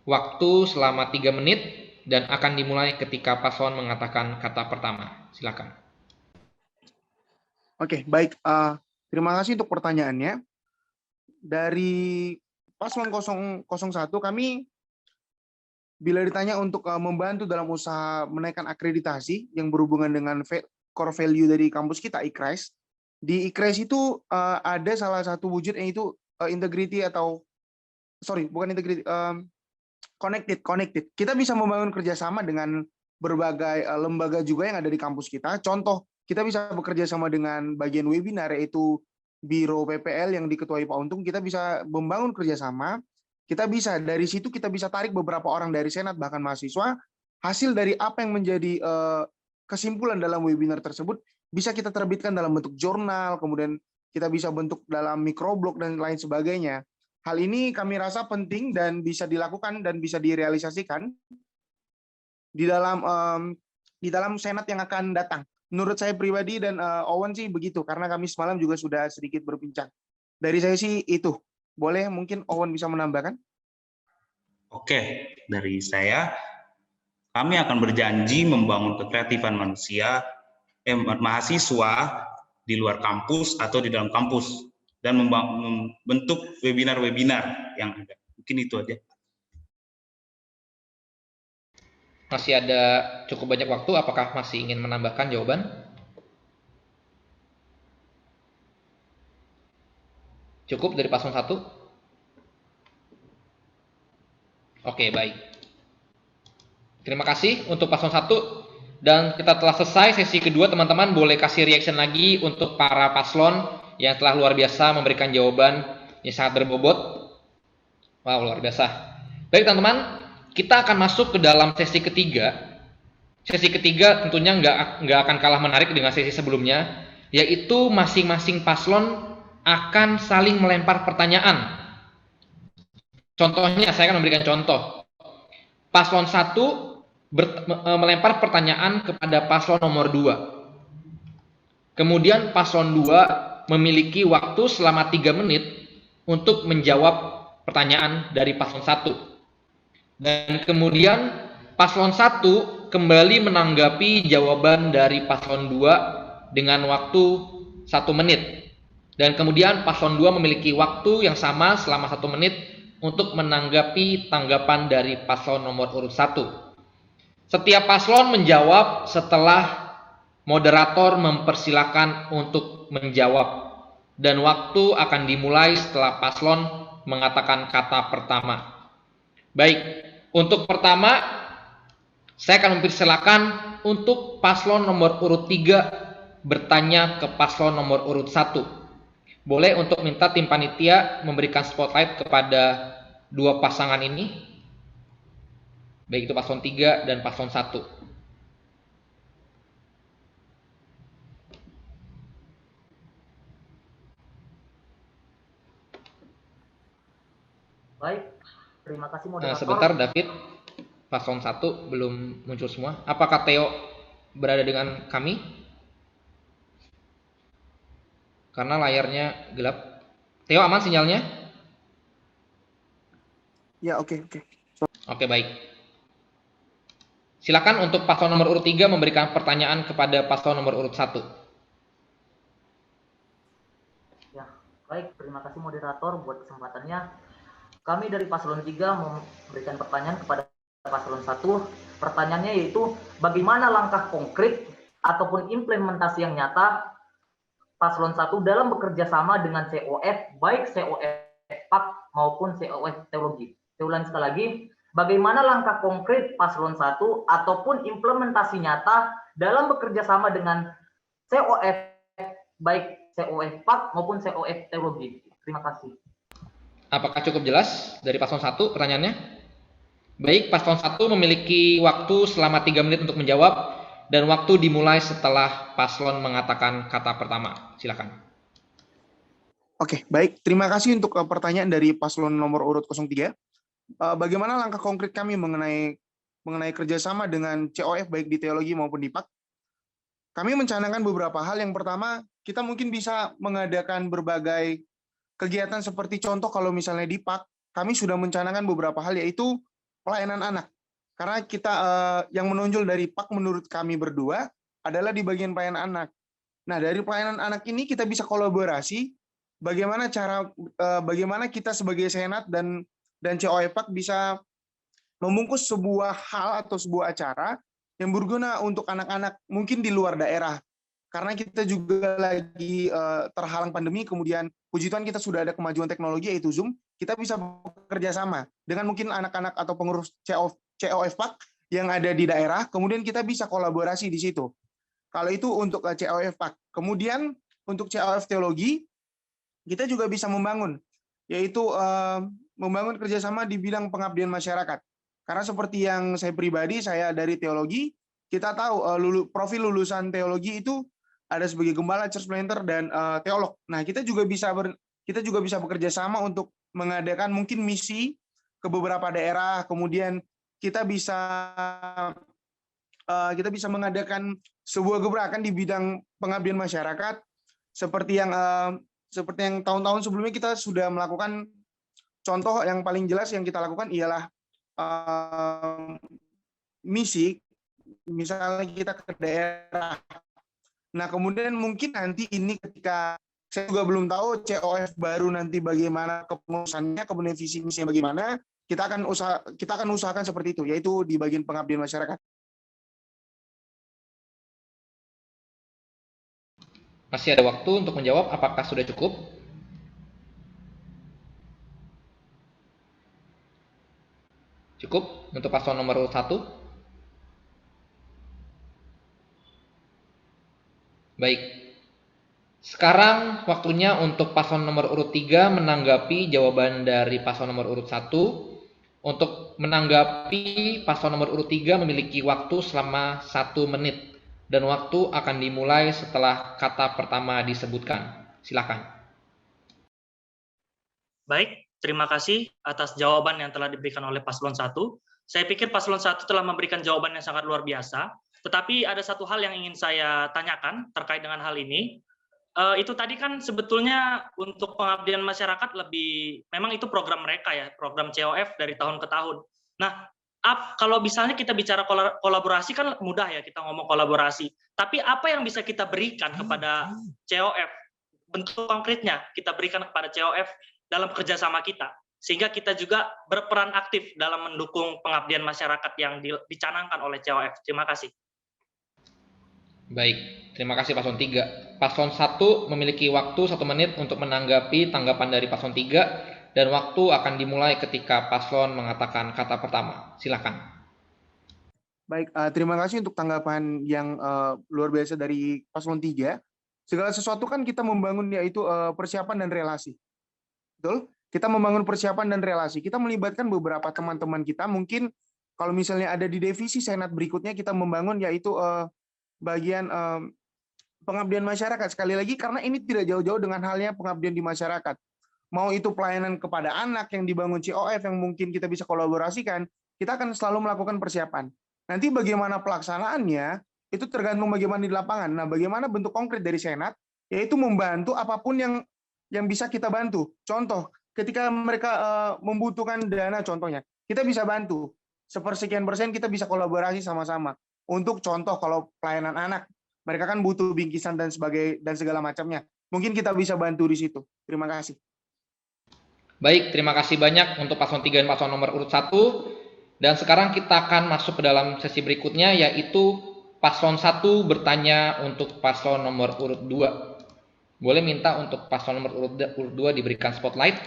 Waktu selama 3 menit dan akan dimulai ketika paslon mengatakan kata pertama. Silakan. Oke, baik. Terima kasih untuk pertanyaannya. Dari paslon 001, kami bila ditanya untuk membantu dalam usaha menaikkan akreditasi yang berhubungan dengan core value dari kampus kita, IKRIS. Di IKRIS itu ada salah satu wujud yaitu integrity atau, bukan integrity, connected. Kita bisa membangun kerjasama dengan berbagai lembaga juga yang ada di kampus kita. Contoh, kita bisa bekerja sama dengan bagian webinar, yaitu Biro PPL yang diketuai Pak Untung. Kita bisa membangun kerjasama. Kita bisa dari situ kita bisa tarik beberapa orang dari Senat bahkan mahasiswa. Hasil dari apa yang menjadi kesimpulan dalam webinar tersebut bisa kita terbitkan dalam bentuk jurnal, kemudian kita bisa bentuk dalam microblog dan lain sebagainya. Hal ini kami rasa penting dan bisa dilakukan dan bisa direalisasikan di dalam Senat yang akan datang. Menurut saya pribadi dan Owen sih begitu, karena kami semalam juga sudah sedikit berbincang. Dari saya sih itu. Boleh mungkin Owen bisa menambahkan? Oke, dari saya, kami akan berjanji membangun kekreatifan mahasiswa di luar kampus atau di dalam kampus, dan membentuk webinar-webinar yang ada. Mungkin itu aja. Masih ada cukup banyak waktu, apakah masih ingin menambahkan jawaban? Cukup dari paslon 1? Oke, baik. Terima kasih untuk paslon 1. Dan kita telah selesai sesi kedua, teman-teman. Boleh kasih reaction lagi untuk para paslon yang telah luar biasa memberikan jawaban yang sangat berbobot. Wow, luar biasa. Baik, teman-teman. Kita akan masuk ke dalam sesi ketiga. Sesi ketiga tentunya nggak akan kalah menarik dengan sesi sebelumnya, yaitu masing-masing paslon akan saling melempar pertanyaan. Contohnya, saya akan memberikan contoh. Paslon 1 melempar pertanyaan kepada paslon nomor 2. Kemudian paslon 2 memiliki waktu selama 3 menit untuk menjawab pertanyaan dari paslon 1. Dan kemudian paslon 1 kembali menanggapi jawaban dari paslon 2 dengan waktu 1 menit. Dan kemudian paslon 2 memiliki waktu yang sama selama 1 menit untuk menanggapi tanggapan dari paslon nomor urut 1. Setiap paslon menjawab setelah moderator mempersilakan untuk menjawab. Dan waktu akan dimulai setelah paslon mengatakan kata pertama. Baik. Untuk pertama, saya akan mempersilakan untuk paslon nomor urut 3 bertanya ke paslon nomor urut 1. Boleh untuk minta tim panitia memberikan spotlight kepada 2 pasangan ini, baik itu paslon 3 dan paslon 1. Baik, terima kasih moderator. Sebentar David, paslon 1 belum muncul semua. Apakah Theo berada dengan kami? Karena layarnya gelap. Theo, aman sinyalnya? Ya, oke. Oke, baik. Silakan untuk paslon nomor urut 3 memberikan pertanyaan kepada paslon nomor urut 1. Ya, baik, terima kasih moderator buat kesempatannya. Kami dari paslon 3 memberikan pertanyaan kepada paslon 1. Pertanyaannya yaitu, bagaimana langkah konkret ataupun implementasi yang nyata paslon 1 dalam bekerja sama dengan COF, baik COF PAK maupun COF Teologi. Saya ulangi sekali lagi, bagaimana langkah konkret paslon 1 ataupun implementasi nyata dalam bekerja sama dengan COF, baik COF PAK maupun COF Teologi. Terima kasih. Apakah cukup jelas dari paslon 1 pertanyaannya? Baik, paslon 1 memiliki waktu selama 3 menit untuk menjawab, dan waktu dimulai setelah paslon mengatakan kata pertama. Silakan. Oke, baik. Terima kasih untuk pertanyaan dari paslon nomor urut 03. Bagaimana langkah konkret kami mengenai kerjasama dengan COF baik di teologi maupun di PAK? Kami mencanangkan beberapa hal. Yang pertama, kita mungkin bisa mengadakan berbagai kegiatan seperti contoh kalau misalnya di PAK, kami sudah mencanangkan beberapa hal, yaitu pelayanan anak. Karena kita yang menonjol dari PAK menurut kami berdua adalah di bagian pelayanan anak. Nah, dari pelayanan anak ini kita bisa kolaborasi bagaimana kita sebagai Senat dan COF PAK bisa membungkus sebuah hal atau sebuah acara yang berguna untuk anak-anak mungkin di luar daerah. Karena kita juga lagi terhalang pandemi, kemudian puji Tuhan kita sudah ada kemajuan teknologi yaitu Zoom, kita bisa bekerja sama dengan mungkin anak-anak atau pengurus COF PAK yang ada di daerah, kemudian kita bisa kolaborasi di situ. Kalau itu untuk COF PAK. Kemudian untuk COF Teologi, kita juga bisa membangun, yaitu membangun kerjasama di bidang pengabdian masyarakat. Karena seperti yang saya pribadi, saya dari teologi, kita tahu profil lulusan teologi itu ada sebagai gembala, church planter, dan teolog. Nah, kita juga bisa bekerja sama untuk mengadakan mungkin misi ke beberapa daerah. Kemudian kita bisa mengadakan sebuah gebrakan di bidang pengabdian masyarakat seperti yang tahun-tahun sebelumnya kita sudah melakukan. Contoh yang paling jelas yang kita lakukan ialah misi, misalnya kita ke daerah. Nah, kemudian mungkin nanti ini ketika saya juga belum tahu COF baru nanti bagaimana kepengurusannya, kemudian visi misinya bagaimana, kita akan usahakan seperti itu, yaitu di bagian pengabdian masyarakat. Masih ada waktu untuk menjawab, apakah sudah cukup? Cukup untuk paslon nomor urut 1? Baik. Sekarang waktunya untuk paslon nomor urut 3 menanggapi jawaban dari paslon nomor urut 1. Untuk menanggapi paslon nomor urut 3 memiliki waktu selama 1 menit. Dan waktu akan dimulai setelah kata pertama disebutkan. Silakan. Baik, terima kasih atas jawaban yang telah diberikan oleh paslon 1. Saya pikir paslon 1 telah memberikan jawaban yang sangat luar biasa. Tetapi ada satu hal yang ingin saya tanyakan terkait dengan hal ini. Itu tadi kan sebetulnya untuk pengabdian masyarakat memang itu program mereka ya, program COF dari tahun ke tahun. Nah, kalau misalnya kita bicara kolaborasi kan mudah ya kita ngomong kolaborasi. Tapi apa yang bisa kita berikan kepada COF? Bentuk konkretnya kita berikan kepada COF dalam kerjasama kita, sehingga kita juga berperan aktif dalam mendukung pengabdian masyarakat yang dicanangkan oleh COF. Terima kasih. Baik, terima kasih paslon 3. Paslon 1 memiliki waktu 1 menit untuk menanggapi tanggapan dari paslon 3, dan waktu akan dimulai ketika paslon mengatakan kata pertama. Silakan. Baik, terima kasih untuk tanggapan yang luar biasa dari paslon 3. Segala sesuatu kan kita membangun yaitu persiapan dan relasi. Betul? Kita membangun persiapan dan relasi. Kita melibatkan beberapa teman-teman kita. Mungkin kalau misalnya ada di divisi senat berikutnya kita membangun yaitu bagian pengabdian masyarakat. Sekali lagi karena ini tidak jauh-jauh dengan halnya pengabdian di masyarakat. Mau itu pelayanan kepada anak yang dibangun COF yang mungkin kita bisa kolaborasikan, kita akan selalu melakukan persiapan. Nanti bagaimana pelaksanaannya itu tergantung bagaimana di lapangan. Nah, bagaimana bentuk konkret dari senat yaitu membantu apapun yang bisa kita bantu. Contoh, ketika mereka membutuhkan dana contohnya, kita bisa bantu. Sepersekian persen kita bisa kolaborasi sama-sama. Untuk contoh kalau pelayanan anak, mereka kan butuh bingkisan dan segala macamnya. Mungkin kita bisa bantu di situ. Terima kasih. Baik, terima kasih banyak untuk paslon 3 dan paslon nomor urut 1. Dan sekarang kita akan masuk ke dalam sesi berikutnya, yaitu paslon 1 bertanya untuk paslon nomor urut 2. Boleh minta untuk paslon nomor urut 2 diberikan spotlight.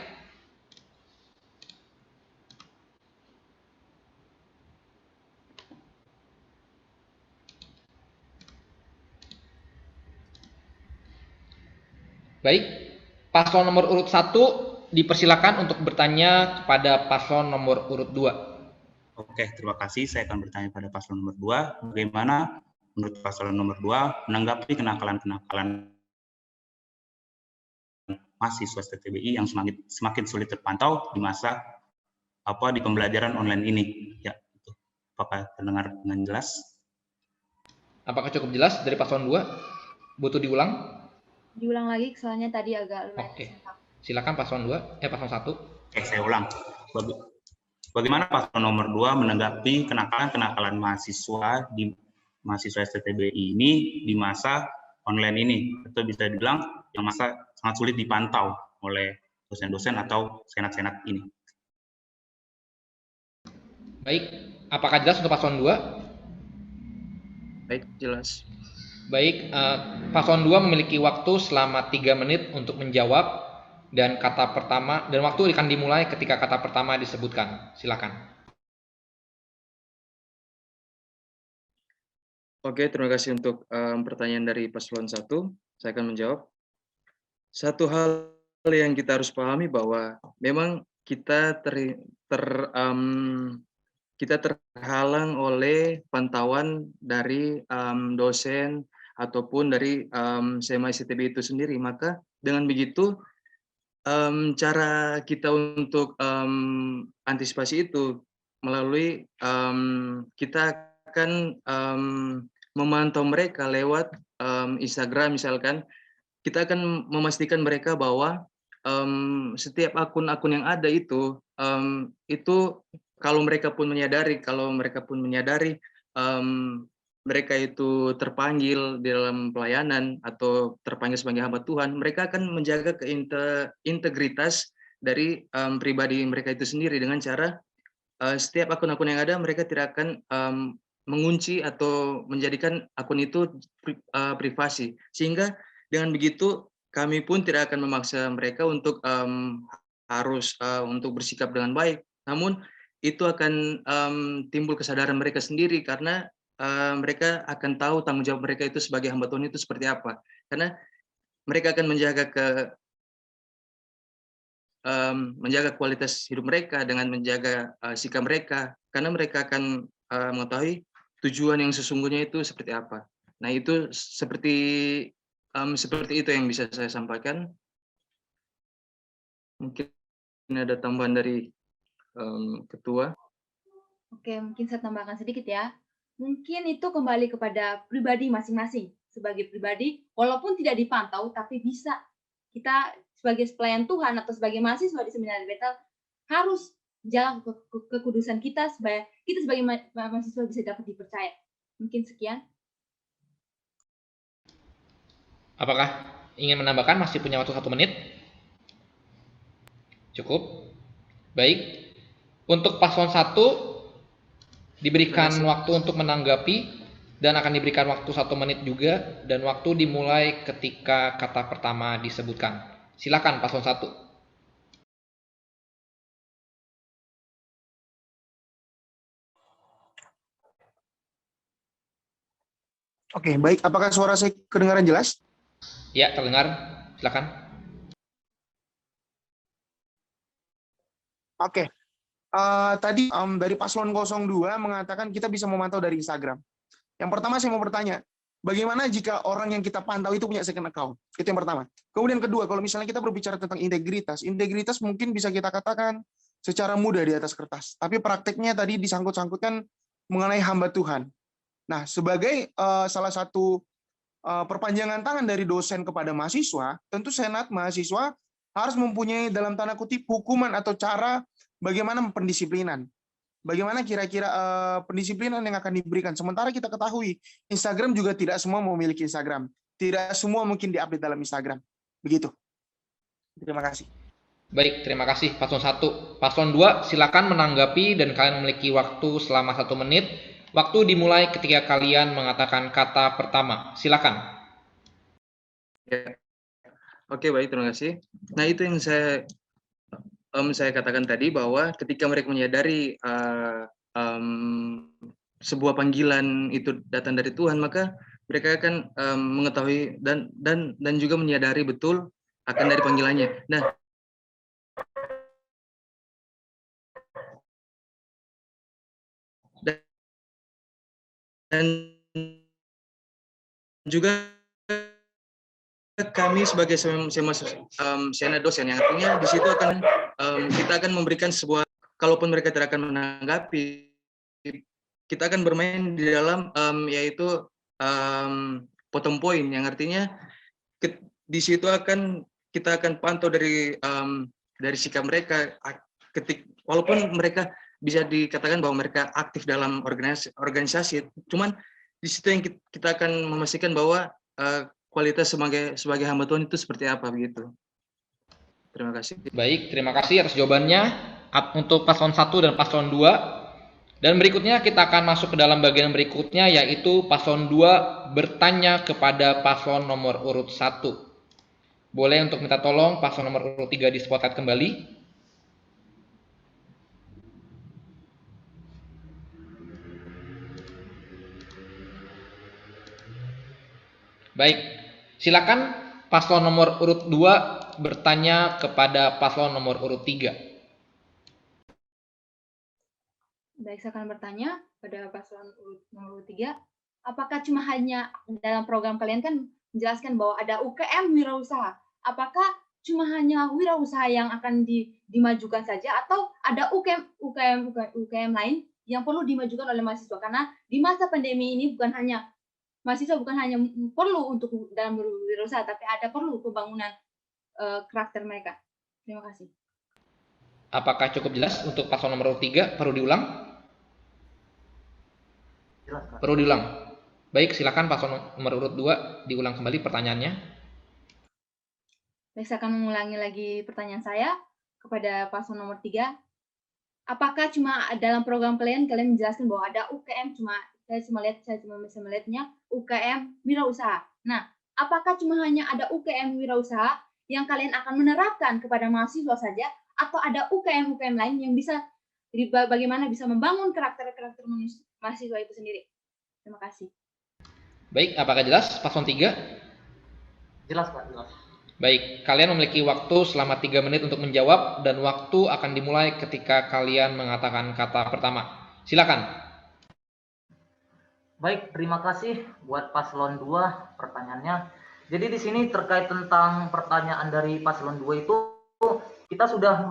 Baik, paslon nomor urut 1 dipersilakan untuk bertanya kepada paslon nomor urut 2. Oke, terima kasih. Saya akan bertanya pada paslon nomor 2. Bagaimana menurut paslon nomor 2 menanggapi kenakalan-kenakalan mahasiswa STTBI yang semakin sulit terpantau di masa di pembelajaran online ini? Ya, itu. Apakah terdengar dengan jelas? Apakah cukup jelas dari paslon 2? Butuh diulang? Diulang lagi, soalnya tadi agak lumayan. Oke. Silakan paslon 2, paslon 1. Oke, saya ulang. Bagaimana paslon nomor 2 menanggapi kenakalan-kenakalan mahasiswa STTBI ini di masa online ini? Atau bisa dibilang yang masa sangat sulit dipantau oleh dosen-dosen atau senat-senat ini. Baik, apakah jelas untuk paslon 2? Baik, jelas. Baik, paslon 2 memiliki waktu selama 3 menit untuk menjawab dan waktu akan dimulai ketika kata pertama disebutkan. Silakan. Oke, terima kasih untuk pertanyaan dari paslon 1. Saya akan menjawab. Satu hal yang kita harus pahami bahwa memang kita terhalang oleh pantauan dari dosen ataupun dari SMA STB itu sendiri. Maka dengan begitu cara kita untuk antisipasi itu melalui kita akan memantau mereka lewat Instagram misalkan. Kita akan memastikan mereka bahwa setiap akun-akun yang ada itu kalau mereka pun menyadari mereka itu terpanggil di dalam pelayanan atau terpanggil sebagai hamba Tuhan, mereka akan menjaga integritas dari pribadi mereka itu sendiri dengan cara setiap akun-akun yang ada mereka tidak akan mengunci atau menjadikan akun itu privasi, sehingga dengan begitu kami pun tidak akan memaksa mereka untuk harus untuk bersikap dengan baik, namun itu akan timbul kesadaran mereka sendiri karena mereka akan tahu tanggung jawab mereka itu sebagai hamba Tuhan itu seperti apa, karena mereka akan menjaga kualitas hidup mereka dengan menjaga sikap mereka, karena mereka akan mengetahui tujuan yang sesungguhnya itu seperti apa. Nah itu seperti itu yang bisa saya sampaikan. Mungkin ada tambahan dari ketua. Oke, mungkin saya tambahkan sedikit ya. Mungkin itu kembali kepada pribadi masing-masing. Sebagai pribadi, walaupun tidak dipantau, tapi bisa kita sebagai pelayan Tuhan atau sebagai mahasiswa di Seminari Betel harus jalan kekudusan kita supaya kita sebagai mahasiswa bisa dapat dipercaya. Mungkin sekian. Apakah ingin menambahkan? Masih punya waktu 1 menit? Cukup? Baik. Untuk paslon 1 diberikan waktu untuk menanggapi dan akan diberikan waktu 1 menit juga, dan waktu dimulai ketika kata pertama disebutkan. Silakan paslon 1. Oke, baik. Apakah suara saya kedengaran jelas? Ya, terdengar. Silakan. Oke. Tadi dari paslon 02 mengatakan kita bisa memantau dari Instagram. Yang pertama saya mau bertanya, bagaimana jika orang yang kita pantau itu punya second account? Itu yang pertama. Kemudian kedua, kalau misalnya kita berbicara tentang integritas mungkin bisa kita katakan secara mudah di atas kertas. Tapi prakteknya tadi disangkut-sangkutkan mengenai hamba Tuhan. Nah, sebagai salah satu perpanjangan tangan dari dosen kepada mahasiswa, tentu Senat mahasiswa harus mempunyai dalam tanda kutip hukuman atau cara bagaimana pendisiplinan. Bagaimana kira-kira pendisiplinan yang akan diberikan. Sementara kita ketahui, Instagram juga tidak semua memiliki Instagram. Tidak semua mungkin diupdate dalam Instagram. Begitu. Terima kasih. Baik, terima kasih paslon 1. Paslon 2, silakan menanggapi dan kalian memiliki waktu selama 1 menit. Waktu dimulai ketika kalian mengatakan kata pertama. Silakan. Ya. Oke, baik, terima kasih. Nah, itu yang saya katakan tadi, bahwa ketika mereka menyadari sebuah panggilan itu datang dari Tuhan, maka mereka akan mengetahui dan juga menyadari betul akan dari panggilannya. Nah, dan juga kami sebagai sena dosen, yang artinya di situ akan kita akan memberikan sebuah, kalaupun mereka tidak akan menanggapi, kita akan bermain di dalam yaitu bottom point, yang artinya di situ kita akan pantau dari sikap mereka, walaupun mereka bisa dikatakan bahwa mereka aktif dalam organisasi, cuman di situ yang kita akan memastikan bahwa kualitas sebagai hamba Tuhan itu seperti apa, begitu. Terima kasih. Baik, terima kasih atas jawabannya untuk paslon 1 dan paslon 2. Dan berikutnya kita akan masuk ke dalam bagian berikutnya, yaitu paslon 2 bertanya kepada paslon nomor urut 1. Boleh untuk minta tolong paslon nomor urut 3 di spotlight kembali. Baik, silakan paslon nomor urut 2 bertanya kepada paslon nomor urut 3. Baik, saya akan bertanya pada paslon nomor urut 3. apakah cuma hanya dalam program kalian kan menjelaskan bahwa ada UKM wirausaha. Apakah cuma hanya wirausaha yang akan dimajukan saja atau ada UKM lain yang perlu dimajukan oleh mahasiswa? Karena di masa pandemi ini mahasiswa bukan hanya perlu untuk dalam wirausaha, tapi ada perlu pembangunan karakter mereka. Terima kasih. Apakah cukup jelas untuk paslon nomor 3? Perlu diulang? Jelas, Kak. Perlu diulang. Baik, silakan paslon nomor urut 2 diulang kembali pertanyaannya. Baik, saya akan mengulangi lagi pertanyaan saya kepada paslon nomor 3. Apakah cuma dalam program kalian menjelaskan bahwa ada UKM, saya cuma bisa melihatnya UKM wirausaha. Nah, apakah cuma hanya ada UKM wirausaha yang kalian akan menerapkan kepada mahasiswa saja, atau ada UKM lain yang bisa bagaimana bisa membangun karakter mahasiswa itu sendiri? Terima kasih. Baik, apakah jelas paslon 3? Jelas, Pak, jelas. Baik, kalian memiliki waktu selama 3 menit untuk menjawab dan waktu akan dimulai ketika kalian mengatakan kata pertama. Silakan. Baik, terima kasih buat paslon 2 pertanyaannya. Jadi di sini terkait tentang pertanyaan dari paslon 2 itu, kita sudah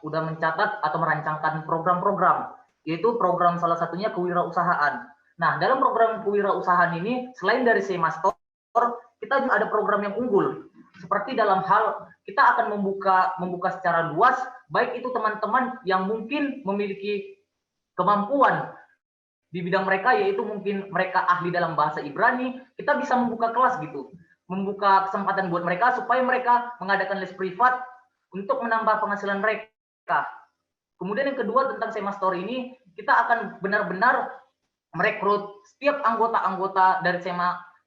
mencatat atau merancangkan program-program, yaitu program salah satunya kewirausahaan. Nah, dalam program kewirausahaan ini, selain dari Semastor, kita juga ada program yang unggul. Seperti dalam hal kita akan membuka secara luas, baik itu teman-teman yang mungkin memiliki kemampuan di bidang mereka, yaitu mungkin mereka ahli dalam bahasa Ibrani, kita bisa membuka kelas gitu, membuka kesempatan buat mereka supaya mereka mengadakan les privat untuk menambah penghasilan mereka. Kemudian yang kedua tentang Semastor ini, kita akan benar-benar merekrut setiap anggota-anggota dari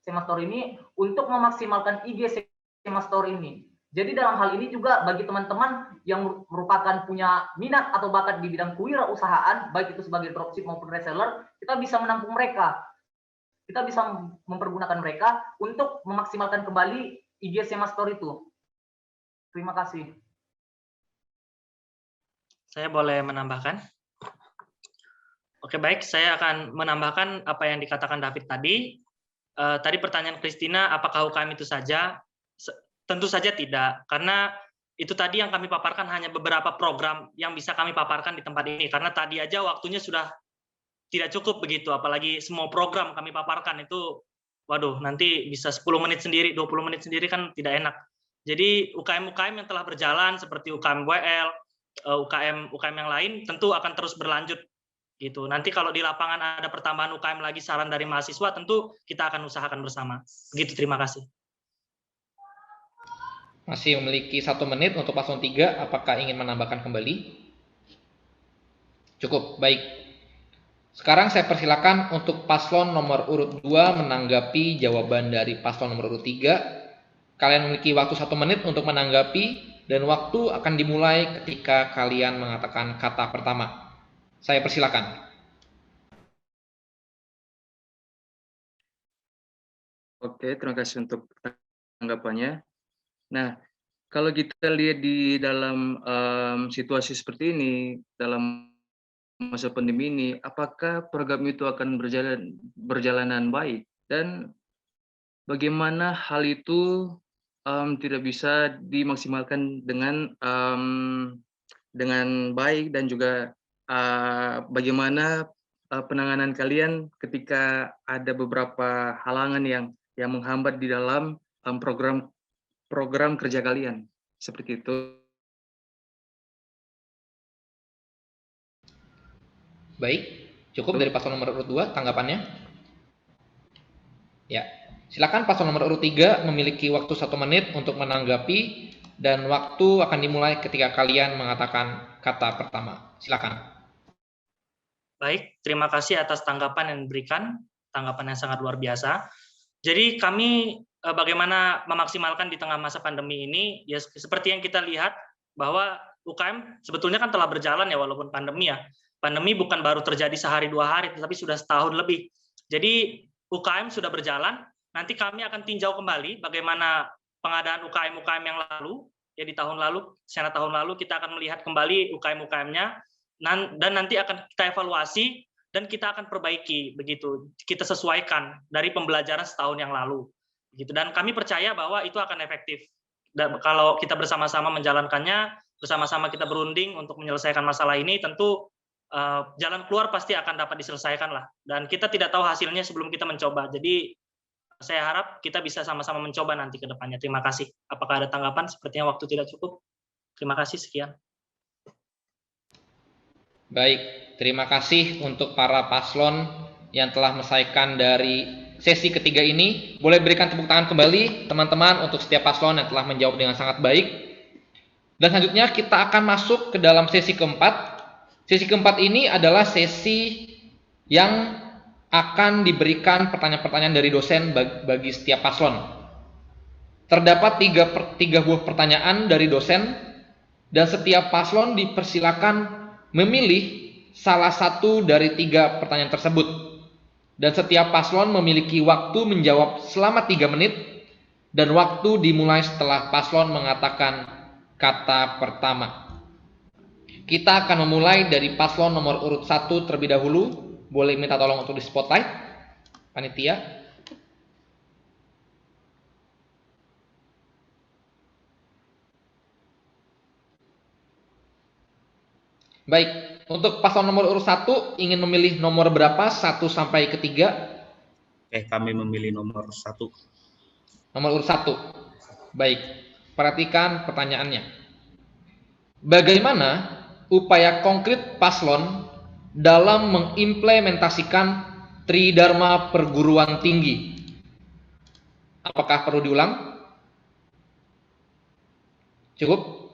Semastor ini untuk memaksimalkan IG Semastor ini. Jadi dalam hal ini juga bagi teman-teman yang merupakan punya minat atau bakat di bidang kewirausahaan, baik itu sebagai dropship maupun reseller, kita bisa menampung mereka. Kita bisa mempergunakan mereka untuk memaksimalkan kembali IG Semastor itu. Terima kasih. Saya boleh menambahkan? Oke, baik. Saya akan menambahkan apa yang dikatakan David tadi. Tadi pertanyaan Christina, apakah UKM itu saja? Tentu saja tidak, karena itu tadi yang kami paparkan hanya beberapa program yang bisa kami paparkan di tempat ini, karena tadi aja waktunya sudah tidak cukup begitu, apalagi semua program kami paparkan itu, waduh, nanti bisa 10 menit sendiri, 20 menit sendiri kan tidak enak. Jadi UKM-UKM yang telah berjalan seperti UKM WL, UKM yang lain tentu akan terus berlanjut gitu. Nanti kalau di lapangan ada pertambahan UKM lagi saran dari mahasiswa, tentu kita akan usahakan bersama. Begitu, terima kasih. Masih memiliki 1 menit untuk paslon 3. Apakah ingin menambahkan kembali? Cukup, baik. Sekarang saya persilakan untuk paslon nomor urut 2 menanggapi jawaban dari paslon nomor urut 3. Kalian memiliki waktu 1 menit untuk menanggapi, dan waktu akan dimulai ketika kalian mengatakan kata pertama. Saya persilakan. Oke, terima kasih untuk tanggapannya. Nah, kalau kita lihat di dalam situasi seperti ini, dalam masa pandemi ini, apakah program itu akan berjalanan baik? Dan bagaimana hal itu tidak bisa dimaksimalkan dengan baik, dan juga bagaimana penanganan kalian ketika ada beberapa halangan yang menghambat di dalam program kerja kalian, seperti itu. Baik, cukup dari paslon nomor urut 2 tanggapannya. Ya, silakan paslon nomor urut 3 memiliki waktu 1 menit untuk menanggapi, dan waktu akan dimulai ketika kalian mengatakan kata pertama. Silakan. Baik, terima kasih atas tanggapan yang diberikan, tanggapan yang sangat luar biasa. Jadi kami bagaimana memaksimalkan di tengah masa pandemi ini, ya seperti yang kita lihat bahwa UKM sebetulnya kan telah berjalan ya, walaupun pandemi ya. Pandemi bukan baru terjadi sehari 2 hari, tetapi sudah setahun lebih. Jadi UKM sudah berjalan, nanti kami akan tinjau kembali bagaimana pengadaan UKM-UKM yang lalu, ya di tahun lalu, Senat tahun lalu kita akan melihat kembali UKM-UKM-nya, dan nanti akan kita evaluasi, dan kita akan perbaiki begitu. Kita sesuaikan dari pembelajaran setahun yang lalu. Begitu. Dan kami percaya bahwa itu akan efektif. Dan kalau kita bersama-sama menjalankannya, bersama-sama kita berunding untuk menyelesaikan masalah ini, tentu jalan keluar pasti akan dapat diselesaikan lah. Dan kita tidak tahu hasilnya sebelum kita mencoba. Jadi saya harap kita bisa sama-sama mencoba nanti ke depannya. Terima kasih. Apakah ada tanggapan? Sepertinya waktu tidak cukup. Terima kasih, sekian. Baik, terima kasih untuk para paslon yang telah menyelesaikan dari sesi ketiga ini. Boleh berikan tepuk tangan kembali teman-teman untuk setiap paslon yang telah menjawab dengan sangat baik. Dan selanjutnya kita akan masuk ke dalam sesi keempat. Sesi keempat ini adalah sesi yang akan diberikan pertanyaan-pertanyaan dari dosen bagi setiap paslon. Terdapat tiga buah pertanyaan dari dosen, dan setiap paslon dipersilakan memilih salah satu dari 3 pertanyaan tersebut. Dan setiap paslon memiliki waktu menjawab selama 3 menit, dan waktu dimulai setelah paslon mengatakan kata pertama. Kita akan memulai dari paslon nomor urut 1 terlebih dahulu. Boleh minta tolong untuk di spotlight, panitia. Baik, untuk paslon nomor urut 1 ingin memilih nomor berapa? 1 sampai ke 3? Kami memilih nomor 1. Nomor urut 1. Baik, perhatikan pertanyaannya. Bagaimana upaya konkret paslon dalam mengimplementasikan Tridharma perguruan tinggi? Apakah perlu diulang? Cukup?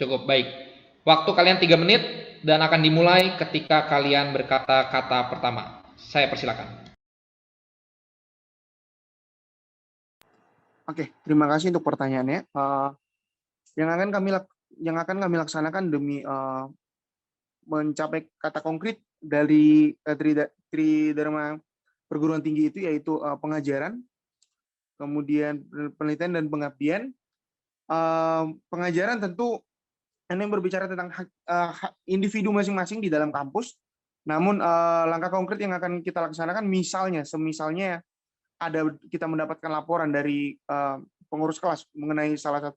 Cukup, baik. Waktu kalian 3 menit dan akan dimulai ketika kalian berkata kata pertama. Saya persilakan. Oke, terima kasih untuk pertanyaannya. Yang akan kami laksanakan demi mencapai kata konkret dari Tridharma perguruan tinggi itu, yaitu pengajaran, kemudian penelitian dan pengabdian. Pengajaran tentu ini berbicara tentang hak individu masing-masing di dalam kampus. Namun langkah konkret yang akan kita laksanakan semisalnya kita mendapatkan laporan dari pengurus kelas mengenai salah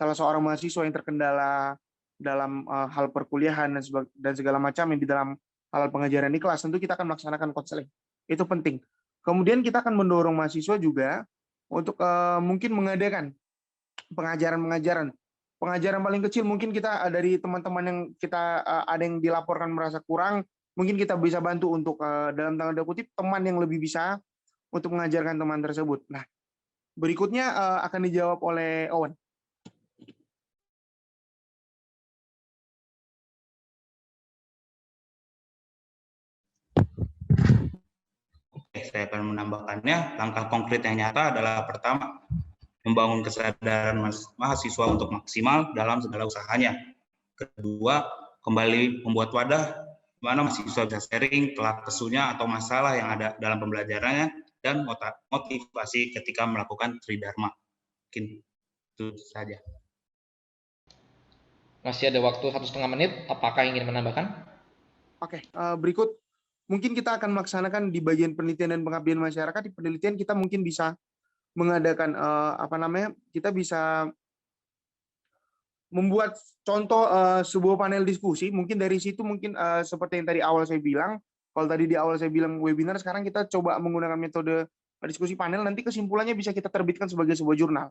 seorang mahasiswa yang terkendala dalam hal perkuliahan dan segala macam yang di dalam hal pengajaran di kelas, tentu kita akan melaksanakan konseling. Itu penting. Kemudian kita akan mendorong mahasiswa juga untuk mungkin mengadakan pengajaran paling kecil. Mungkin kita dari teman-teman yang kita ada yang dilaporkan merasa kurang, mungkin kita bisa bantu untuk dalam tanda kutip teman yang lebih bisa untuk mengajarkan teman tersebut. Nah, berikutnya akan dijawab oleh Owen. Saya akan menambahkannya. Langkah konkret yang nyata adalah pertama, membangun kesadaran mahasiswa untuk maksimal dalam segala usahanya. Kedua, kembali membuat wadah di mana mahasiswa bisa sharing kelak kesunya atau masalah yang ada dalam pembelajarannya dan motivasi ketika melakukan Tridharma. Mungkin itu saja. Masih ada waktu 1,5 menit. Apakah ingin menambahkan? Oke, berikut mungkin kita akan melaksanakan di bagian penelitian dan pengabdian masyarakat. Di penelitian kita mungkin bisa mengadakan kita bisa membuat contoh sebuah panel diskusi. Mungkin dari situ seperti yang tadi awal saya bilang, kalau tadi di awal saya bilang webinar, sekarang kita coba menggunakan metode diskusi panel, nanti kesimpulannya bisa kita terbitkan sebagai sebuah jurnal.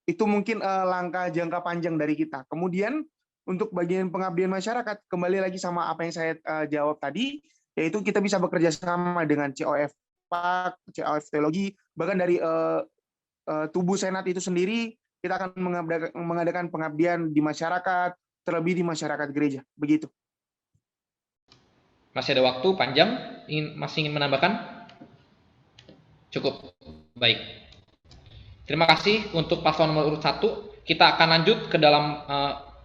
Itu mungkin langkah jangka panjang dari kita. Kemudian untuk bagian pengabdian masyarakat, kembali lagi sama apa yang saya jawab tadi, yaitu kita bisa bekerja sama dengan COF PAK, COF Teologi, bahkan dari tubuh Senat itu sendiri, kita akan mengadakan pengabdian di masyarakat, terlebih di masyarakat gereja. Begitu. Masih ada waktu panjang? Masih ingin menambahkan? Cukup. Baik. Terima kasih untuk paslon nomor urut 1. Kita akan lanjut ke dalam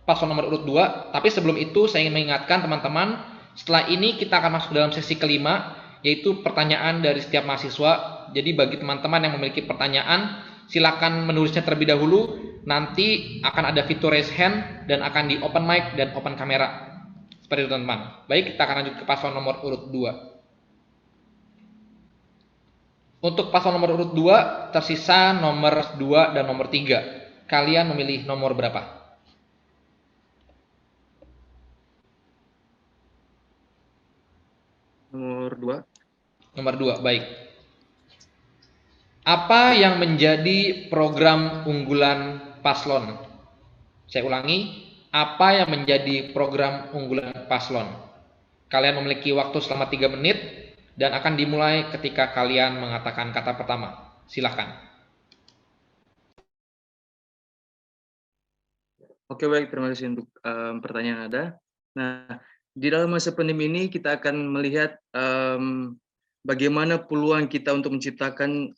paslon nomor urut 2. Tapi sebelum itu saya ingin mengingatkan teman-teman, setelah ini kita akan masuk ke dalam sesi kelima, yaitu pertanyaan dari setiap mahasiswa. Jadi bagi teman-teman yang memiliki pertanyaan, silakan menulisnya terlebih dahulu. Nanti akan ada fitur raise hand dan akan di open mic dan open kamera. Seperti itu teman-teman. Baik, kita akan lanjut ke paslon nomor urut 2. Untuk paslon nomor urut 2 tersisa nomor 2 dan nomor 3. Kalian memilih nomor berapa? Nomor 2. Nomor 2, baik. Apa yang menjadi program unggulan paslon? Saya ulangi, apa yang menjadi program unggulan paslon? Kalian memiliki waktu selama 3 menit dan akan dimulai ketika kalian mengatakan kata pertama. Silakan. Oke, baik, terima kasih untuk pertanyaan Anda. Nah, di dalam masa pandemi ini kita akan melihat bagaimana peluang kita untuk menciptakan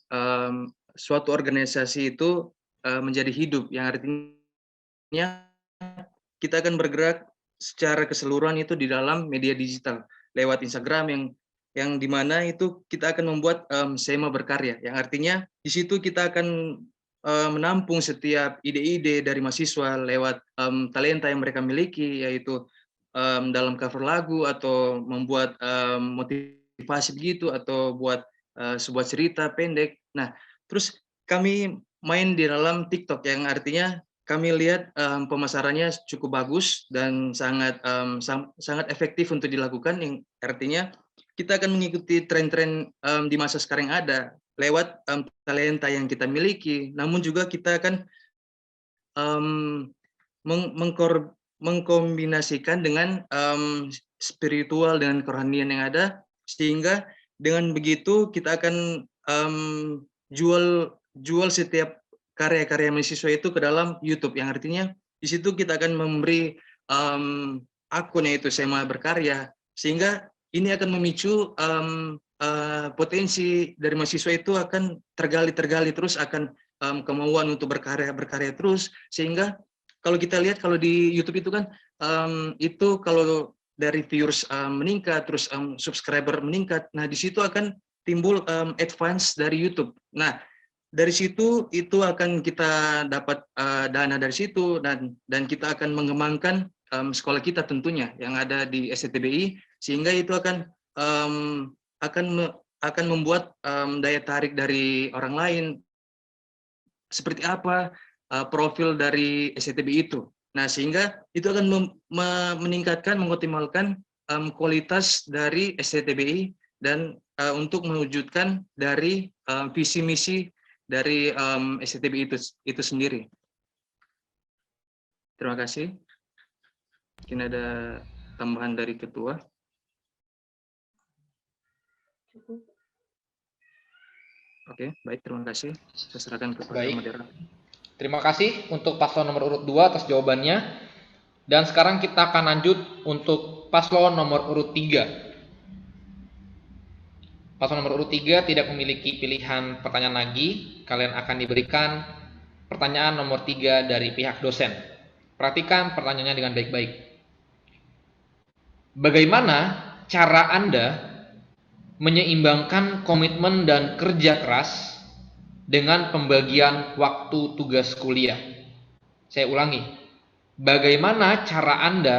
suatu organisasi itu menjadi hidup, yang artinya kita akan bergerak secara keseluruhan itu di dalam media digital lewat Instagram yang dimana itu kita akan membuat SEMA berkarya, yang artinya di situ kita akan menampung setiap ide-ide dari mahasiswa lewat talenta yang mereka miliki, yaitu dalam cover lagu atau membuat motivasi begitu atau buat sebuah cerita pendek. Nah, terus kami main di dalam TikTok, yang artinya kami lihat pemasarannya cukup bagus dan sangat efektif untuk dilakukan, yang artinya kita akan mengikuti tren-tren di masa sekarang yang ada lewat talenta yang kita miliki, namun juga kita akan mengkombinasikan dengan spiritual dengan kerohanian yang ada, sehingga dengan begitu kita akan jual setiap karya-karya mahasiswa itu ke dalam YouTube, yang artinya di situ kita akan memberi akun, yaitu SEMA berkarya, sehingga ini akan memicu potensi dari mahasiswa itu akan tergali terus, akan kemauan untuk berkarya terus, sehingga kalau kita lihat kalau di YouTube itu kan itu kalau dari viewers meningkat, terus subscriber meningkat, nah di situ akan timbul advance dari YouTube. Nah, dari situ itu akan kita dapat dana dari situ, dan kita akan mengembangkan sekolah kita tentunya yang ada di STTBI, sehingga itu akan membuat daya tarik dari orang lain, seperti apa profil dari STTBI itu. Nah, sehingga itu akan meningkatkan, mengoptimalkan kualitas dari STTBI dan untuk mewujudkan dari visi misi dari STTBI itu sendiri. Terima kasih. Mungkin ada tambahan dari ketua. Oke, baik, terima kasih. Saya serahkan kepada moderator. Terima kasih untuk paslon nomor urut 2 atas jawabannya. Dan sekarang kita akan lanjut untuk paslon nomor urut 3. Paslon nomor urut 3 tidak memiliki pilihan pertanyaan lagi. Kalian akan diberikan pertanyaan nomor 3 dari pihak dosen. Perhatikan pertanyaannya dengan baik-baik. Bagaimana cara Anda menyeimbangkan komitmen dan kerja keras dengan pembagian waktu tugas kuliah? Saya ulangi. Bagaimana cara Anda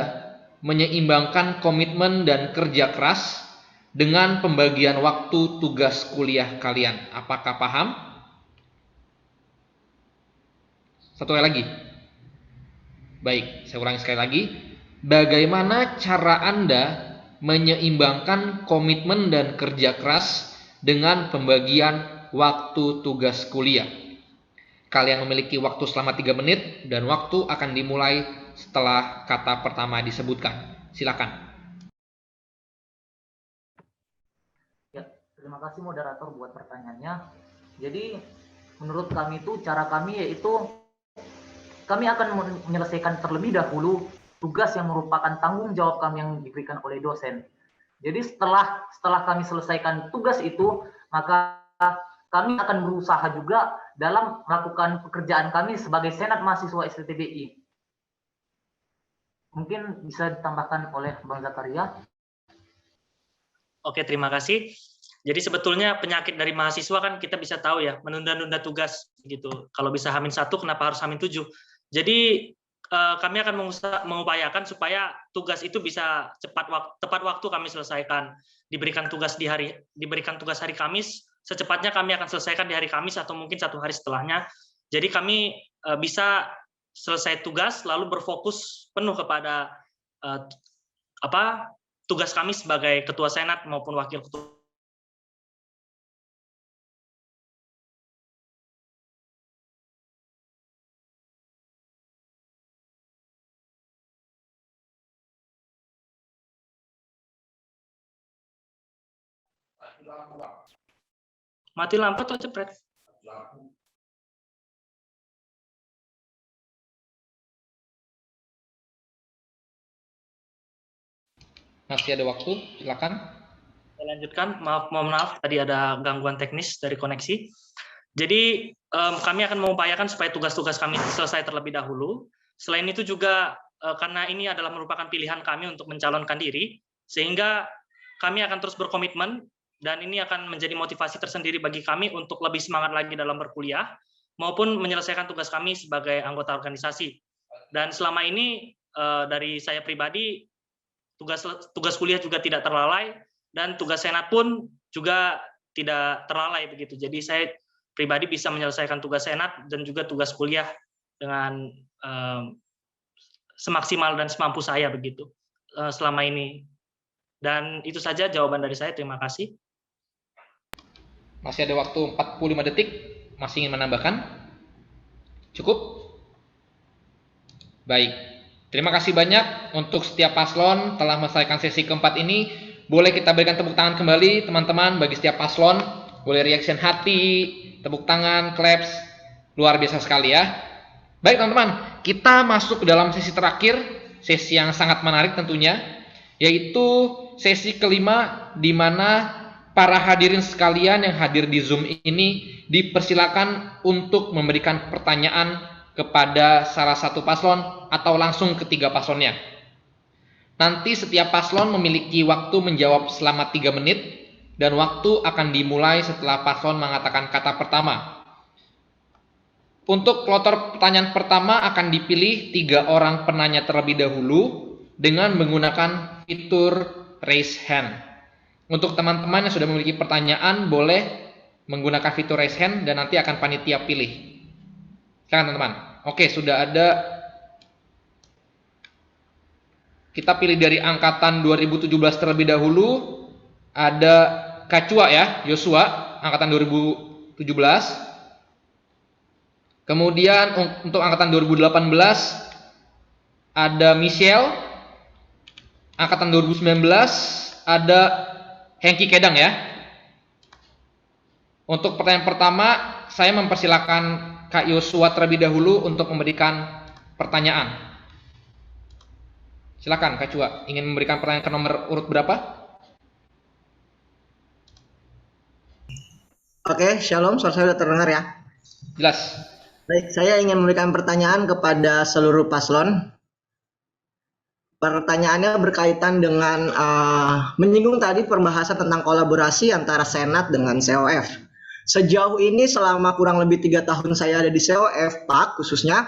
menyeimbangkan komitmen dan kerja keras dengan pembagian waktu tugas kuliah kalian? Apakah paham? Satu kali lagi. Baik, saya ulangi sekali lagi. Bagaimana cara Anda menyeimbangkan komitmen dan kerja keras dengan pembagian waktu tugas kuliah? Kalian memiliki waktu selama 3 menit dan waktu akan dimulai setelah kata pertama disebutkan. Silakan. Ya, terima kasih moderator buat pertanyaannya. Jadi menurut kami itu, cara kami yaitu kami akan menyelesaikan terlebih dahulu tugas yang merupakan tanggung jawab kami yang diberikan oleh dosen. Jadi setelah kami selesaikan tugas itu, maka kami akan berusaha juga dalam melakukan pekerjaan kami sebagai Senat Mahasiswa STTBI. Mungkin bisa ditambahkan oleh Bang Zakaria. Oke, terima kasih. Jadi sebetulnya penyakit dari mahasiswa kan kita bisa tahu ya, menunda-nunda tugas gitu. Kalau bisa H-1, kenapa harus H-7? Jadi kami akan mengupayakan supaya tugas itu bisa tepat waktu kami selesaikan. Diberikan tugas hari Kamis, secepatnya kami akan selesaikan di hari Kamis atau mungkin 1 hari setelahnya. Jadi kami bisa selesai tugas lalu berfokus penuh kepada tugas kami sebagai ketua senat maupun wakil ketua. Mati lampu atau cepret? Masih ada waktu, silakan. Saya lanjutkan, mohon maaf tadi ada gangguan teknis dari koneksi. Jadi kami akan mengupayakan supaya tugas-tugas kami selesai terlebih dahulu. Selain itu juga karena ini adalah merupakan pilihan kami untuk mencalonkan diri, sehingga kami akan terus berkomitmen dan ini akan menjadi motivasi tersendiri bagi kami untuk lebih semangat lagi dalam berkuliah maupun menyelesaikan tugas kami sebagai anggota organisasi. Dan selama ini dari saya pribadi tugas kuliah juga tidak terlalai dan tugas senat pun juga tidak terlalai begitu. Jadi saya pribadi bisa menyelesaikan tugas senat dan juga tugas kuliah dengan semaksimal dan semampu saya begitu selama ini. Dan itu saja jawaban dari saya. Terima kasih. Masih ada waktu 45 detik. Masih ingin menambahkan? Cukup? Baik. Terima kasih banyak untuk setiap paslon telah menyelesaikan sesi keempat ini. Boleh kita berikan tepuk tangan kembali teman-teman bagi setiap paslon. Boleh reaction hati, tepuk tangan, claps. Luar biasa sekali ya. Baik teman-teman, kita masuk ke dalam sesi terakhir. Sesi yang sangat menarik tentunya. Yaitu sesi kelima di mana para hadirin sekalian yang hadir di Zoom ini dipersilakan untuk memberikan pertanyaan kepada salah satu paslon atau langsung ketiga paslonnya. Nanti setiap paslon memiliki waktu menjawab selama 3 menit dan waktu akan dimulai setelah paslon mengatakan kata pertama. Untuk kloter pertanyaan pertama akan dipilih 3 orang penanya terlebih dahulu dengan menggunakan fitur raise hand. Untuk teman-teman yang sudah memiliki pertanyaan boleh menggunakan fitur raise hand dan nanti akan panitia pilih. Silakan teman-teman. Oke, sudah ada. Kita pilih dari angkatan 2017 terlebih dahulu. Ada Kacua ya, Yosua, angkatan 2017. Kemudian untuk angkatan 2018 ada Michelle. Angkatan 2019 ada Hengki Kedang ya. Untuk pertanyaan pertama, saya mempersilahkan Kak Yosua terlebih dahulu untuk memberikan pertanyaan. Silakan Kak Cua, ingin memberikan pertanyaan ke nomor urut berapa? Oke, shalom, suara saya sudah terdengar ya? Jelas. Baik, saya ingin memberikan pertanyaan kepada seluruh paslon. Pertanyaannya berkaitan dengan menyinggung tadi pembahasan tentang kolaborasi antara Senat dengan COF. Sejauh ini selama kurang lebih 3 tahun saya ada di COF, Pak, khususnya,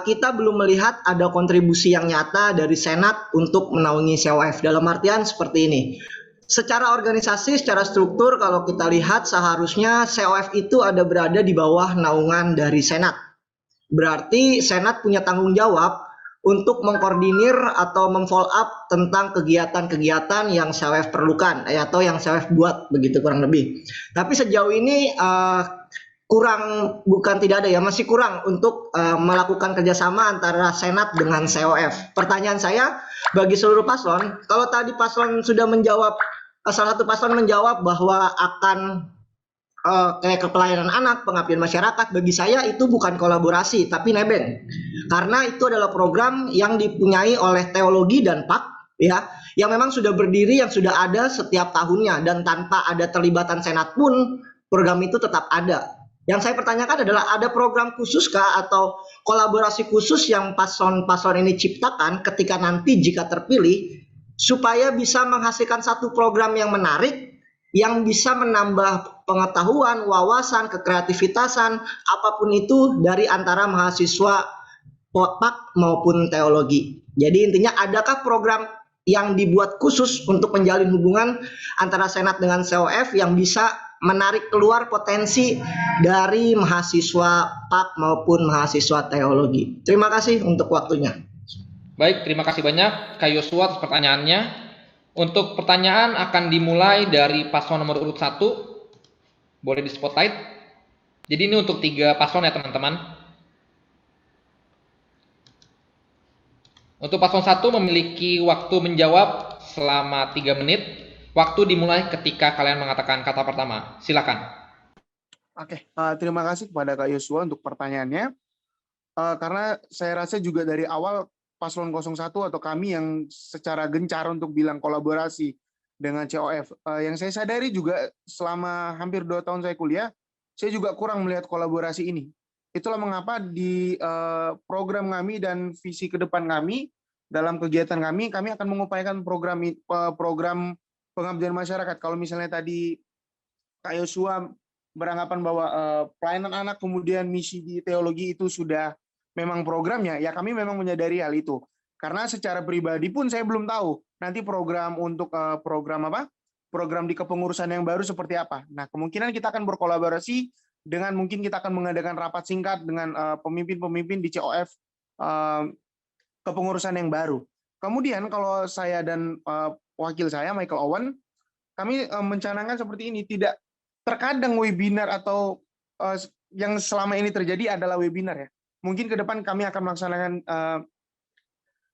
kita belum melihat ada kontribusi yang nyata dari Senat untuk menaungi COF. Dalam artian seperti ini. Secara organisasi, secara struktur, kalau kita lihat seharusnya COF itu ada berada di bawah naungan dari Senat. Berarti Senat punya tanggung jawab untuk mengkoordinir atau memfollow up tentang kegiatan-kegiatan yang COF perlukan atau yang COF buat begitu kurang lebih. Tapi sejauh ini masih kurang untuk melakukan kerjasama antara Senat dengan COF. Pertanyaan saya bagi seluruh paslon, kalau tadi paslon sudah menjawab, salah satu paslon menjawab bahwa akan kayak kepelayanan anak, pengabdian masyarakat, bagi saya itu bukan kolaborasi tapi nebeng. Karena itu adalah program yang dipunyai oleh teologi dan PAK ya, yang memang sudah berdiri, yang sudah ada setiap tahunnya dan tanpa ada terlibatan Senat pun program itu tetap ada. Yang saya pertanyakan adalah ada program khusus kah atau kolaborasi khusus yang paslon-paslon ini ciptakan ketika nanti jika terpilih supaya bisa menghasilkan satu program yang menarik yang bisa menambah pengetahuan, wawasan, kekreativitasan, apapun itu dari antara mahasiswa PAK maupun teologi. Jadi intinya adakah program yang dibuat khusus untuk menjalin hubungan antara Senat dengan COF yang bisa menarik keluar potensi dari mahasiswa PAK maupun mahasiswa teologi? Terima kasih untuk waktunya. Baik, terima kasih banyak Kak Yosua atas pertanyaannya. Untuk pertanyaan akan dimulai dari paslon nomor urut 1. Boleh di spotlight. Jadi ini untuk 3 paslon ya teman-teman. Untuk paslon 1 memiliki waktu menjawab selama 3 menit. Waktu dimulai ketika kalian mengatakan kata pertama. Silakan. Oke, terima kasih kepada Kak Yosua untuk pertanyaannya. Karena saya rasa juga dari awal paslon 01 atau kami yang secara gencar untuk bilang kolaborasi dengan COF. Yang saya sadari juga selama hampir 2 tahun saya kuliah, saya juga kurang melihat kolaborasi ini. Itulah mengapa di program kami dan visi ke depan kami, dalam kegiatan kami akan mengupayakan program pengabdian masyarakat. Kalau misalnya tadi Kak Yosua beranggapan bahwa pelayanan anak kemudian misi di teologi itu sudah memang programnya, ya kami memang menyadari hal itu. Karena secara pribadi pun saya belum tahu nanti program untuk program di kepengurusan yang baru seperti apa. Nah, kemungkinan kita akan berkolaborasi dengan mungkin kita akan mengadakan rapat singkat dengan pemimpin-pemimpin di COF kepengurusan yang baru. Kemudian kalau saya dan wakil saya Michael Owen, kami mencanangkan seperti ini, tidak terkadang webinar atau yang selama ini terjadi adalah webinar ya. Mungkin ke depan kami akan melaksanakan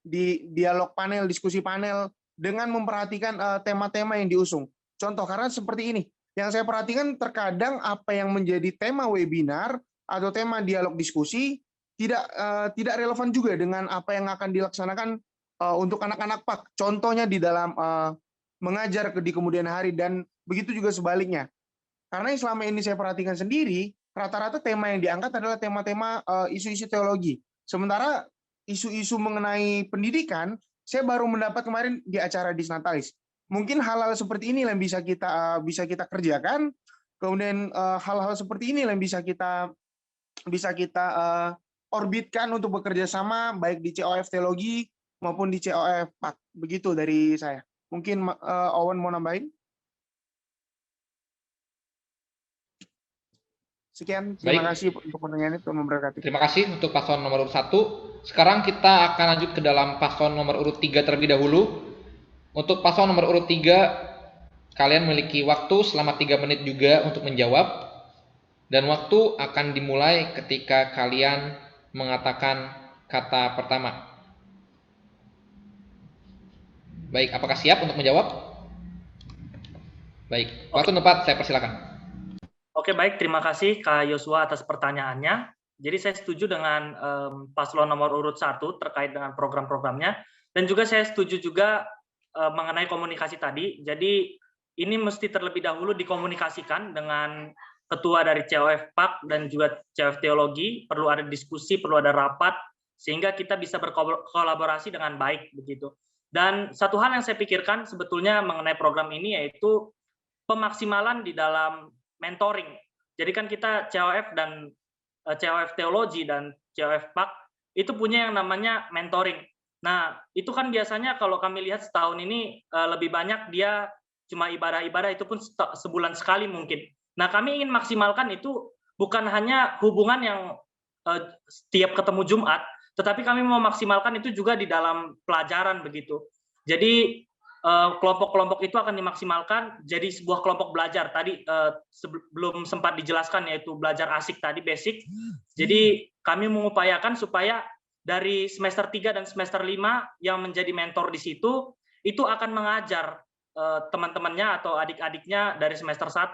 di dialog panel, diskusi panel dengan memperhatikan tema-tema yang diusung. Contoh karena seperti ini. Yang saya perhatikan terkadang apa yang menjadi tema webinar atau tema dialog diskusi tidak relevan juga dengan apa yang akan dilaksanakan untuk anak-anak PAK. Contohnya di dalam mengajar di kemudian hari dan begitu juga sebaliknya. Karena yang selama ini saya perhatikan sendiri, rata-rata tema yang diangkat adalah tema-tema isu-isu teologi. Sementara isu-isu mengenai pendidikan, saya baru mendapat kemarin di acara Disnatalis. Mungkin hal-hal seperti ini yang bisa kita kerjakan. Kemudian hal-hal seperti ini yang bisa kita orbitkan untuk bekerja sama baik di COF Teologi maupun di COF PAK. Begitu dari saya. Mungkin Owen mau nambahin? Sekian, terima kasih untuk pertanyaannya, Tuhan memberkati. Terima kasih untuk paslon nomor urut 1. Sekarang kita akan lanjut ke dalam paslon nomor urut 3 terlebih dahulu. Untuk paslon nomor urut 3, kalian memiliki waktu selama 3 menit juga untuk menjawab. Dan waktu akan dimulai ketika kalian mengatakan kata pertama. Baik, apakah siap untuk menjawab? Baik, waktu tempat saya persilakan. Oke, baik. Terima kasih Kak Yosua atas pertanyaannya. Jadi saya setuju dengan paslon nomor urut 1 terkait dengan program-programnya. Dan juga saya setuju juga mengenai komunikasi tadi. Jadi ini mesti terlebih dahulu dikomunikasikan dengan ketua dari COF PAK dan juga COF Teologi. Perlu ada diskusi, perlu ada rapat, sehingga kita bisa berkolaborasi dengan baik begitu. Dan satu hal yang saya pikirkan sebetulnya mengenai program ini yaitu pemaksimalan di dalam mentoring. Jadi kan kita COF dan COF Teologi dan COF PAK itu punya yang namanya mentoring. Nah, itu kan biasanya kalau kami lihat setahun ini lebih banyak dia cuma ibadah-ibadah, itu pun sebulan sekali mungkin. Nah, kami ingin maksimalkan itu bukan hanya hubungan yang setiap ketemu Jumat, tetapi kami mau maksimalkan itu juga di dalam pelajaran begitu. Jadi kelompok-kelompok itu akan dimaksimalkan jadi sebuah kelompok belajar. Tadi sebelum sempat dijelaskan yaitu belajar asik tadi, basic. Jadi kami mengupayakan supaya dari semester 3 dan semester 5 yang menjadi mentor di situ, itu akan mengajar teman-temannya atau adik-adiknya dari semester 1,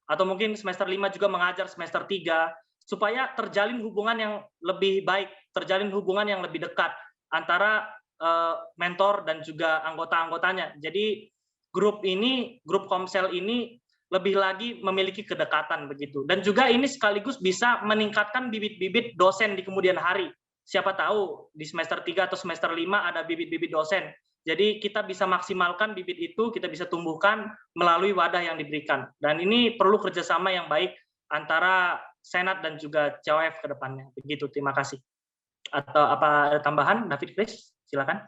atau mungkin semester 5 juga mengajar semester 3, supaya terjalin hubungan yang lebih baik, terjalin hubungan yang lebih dekat antara mentor dan juga anggota-anggotanya. Jadi grup Komsel ini lebih lagi memiliki kedekatan begitu. Dan juga ini sekaligus bisa meningkatkan bibit-bibit dosen di kemudian hari. Siapa tahu di semester 3 atau semester 5 ada bibit-bibit dosen. Jadi kita bisa maksimalkan bibit itu, kita bisa tumbuhkan melalui wadah yang diberikan. Dan ini perlu kerjasama yang baik antara Senat dan juga COF ke depannya. Begitu, terima kasih. Atau apa ada tambahan, David, Chris? Silakan.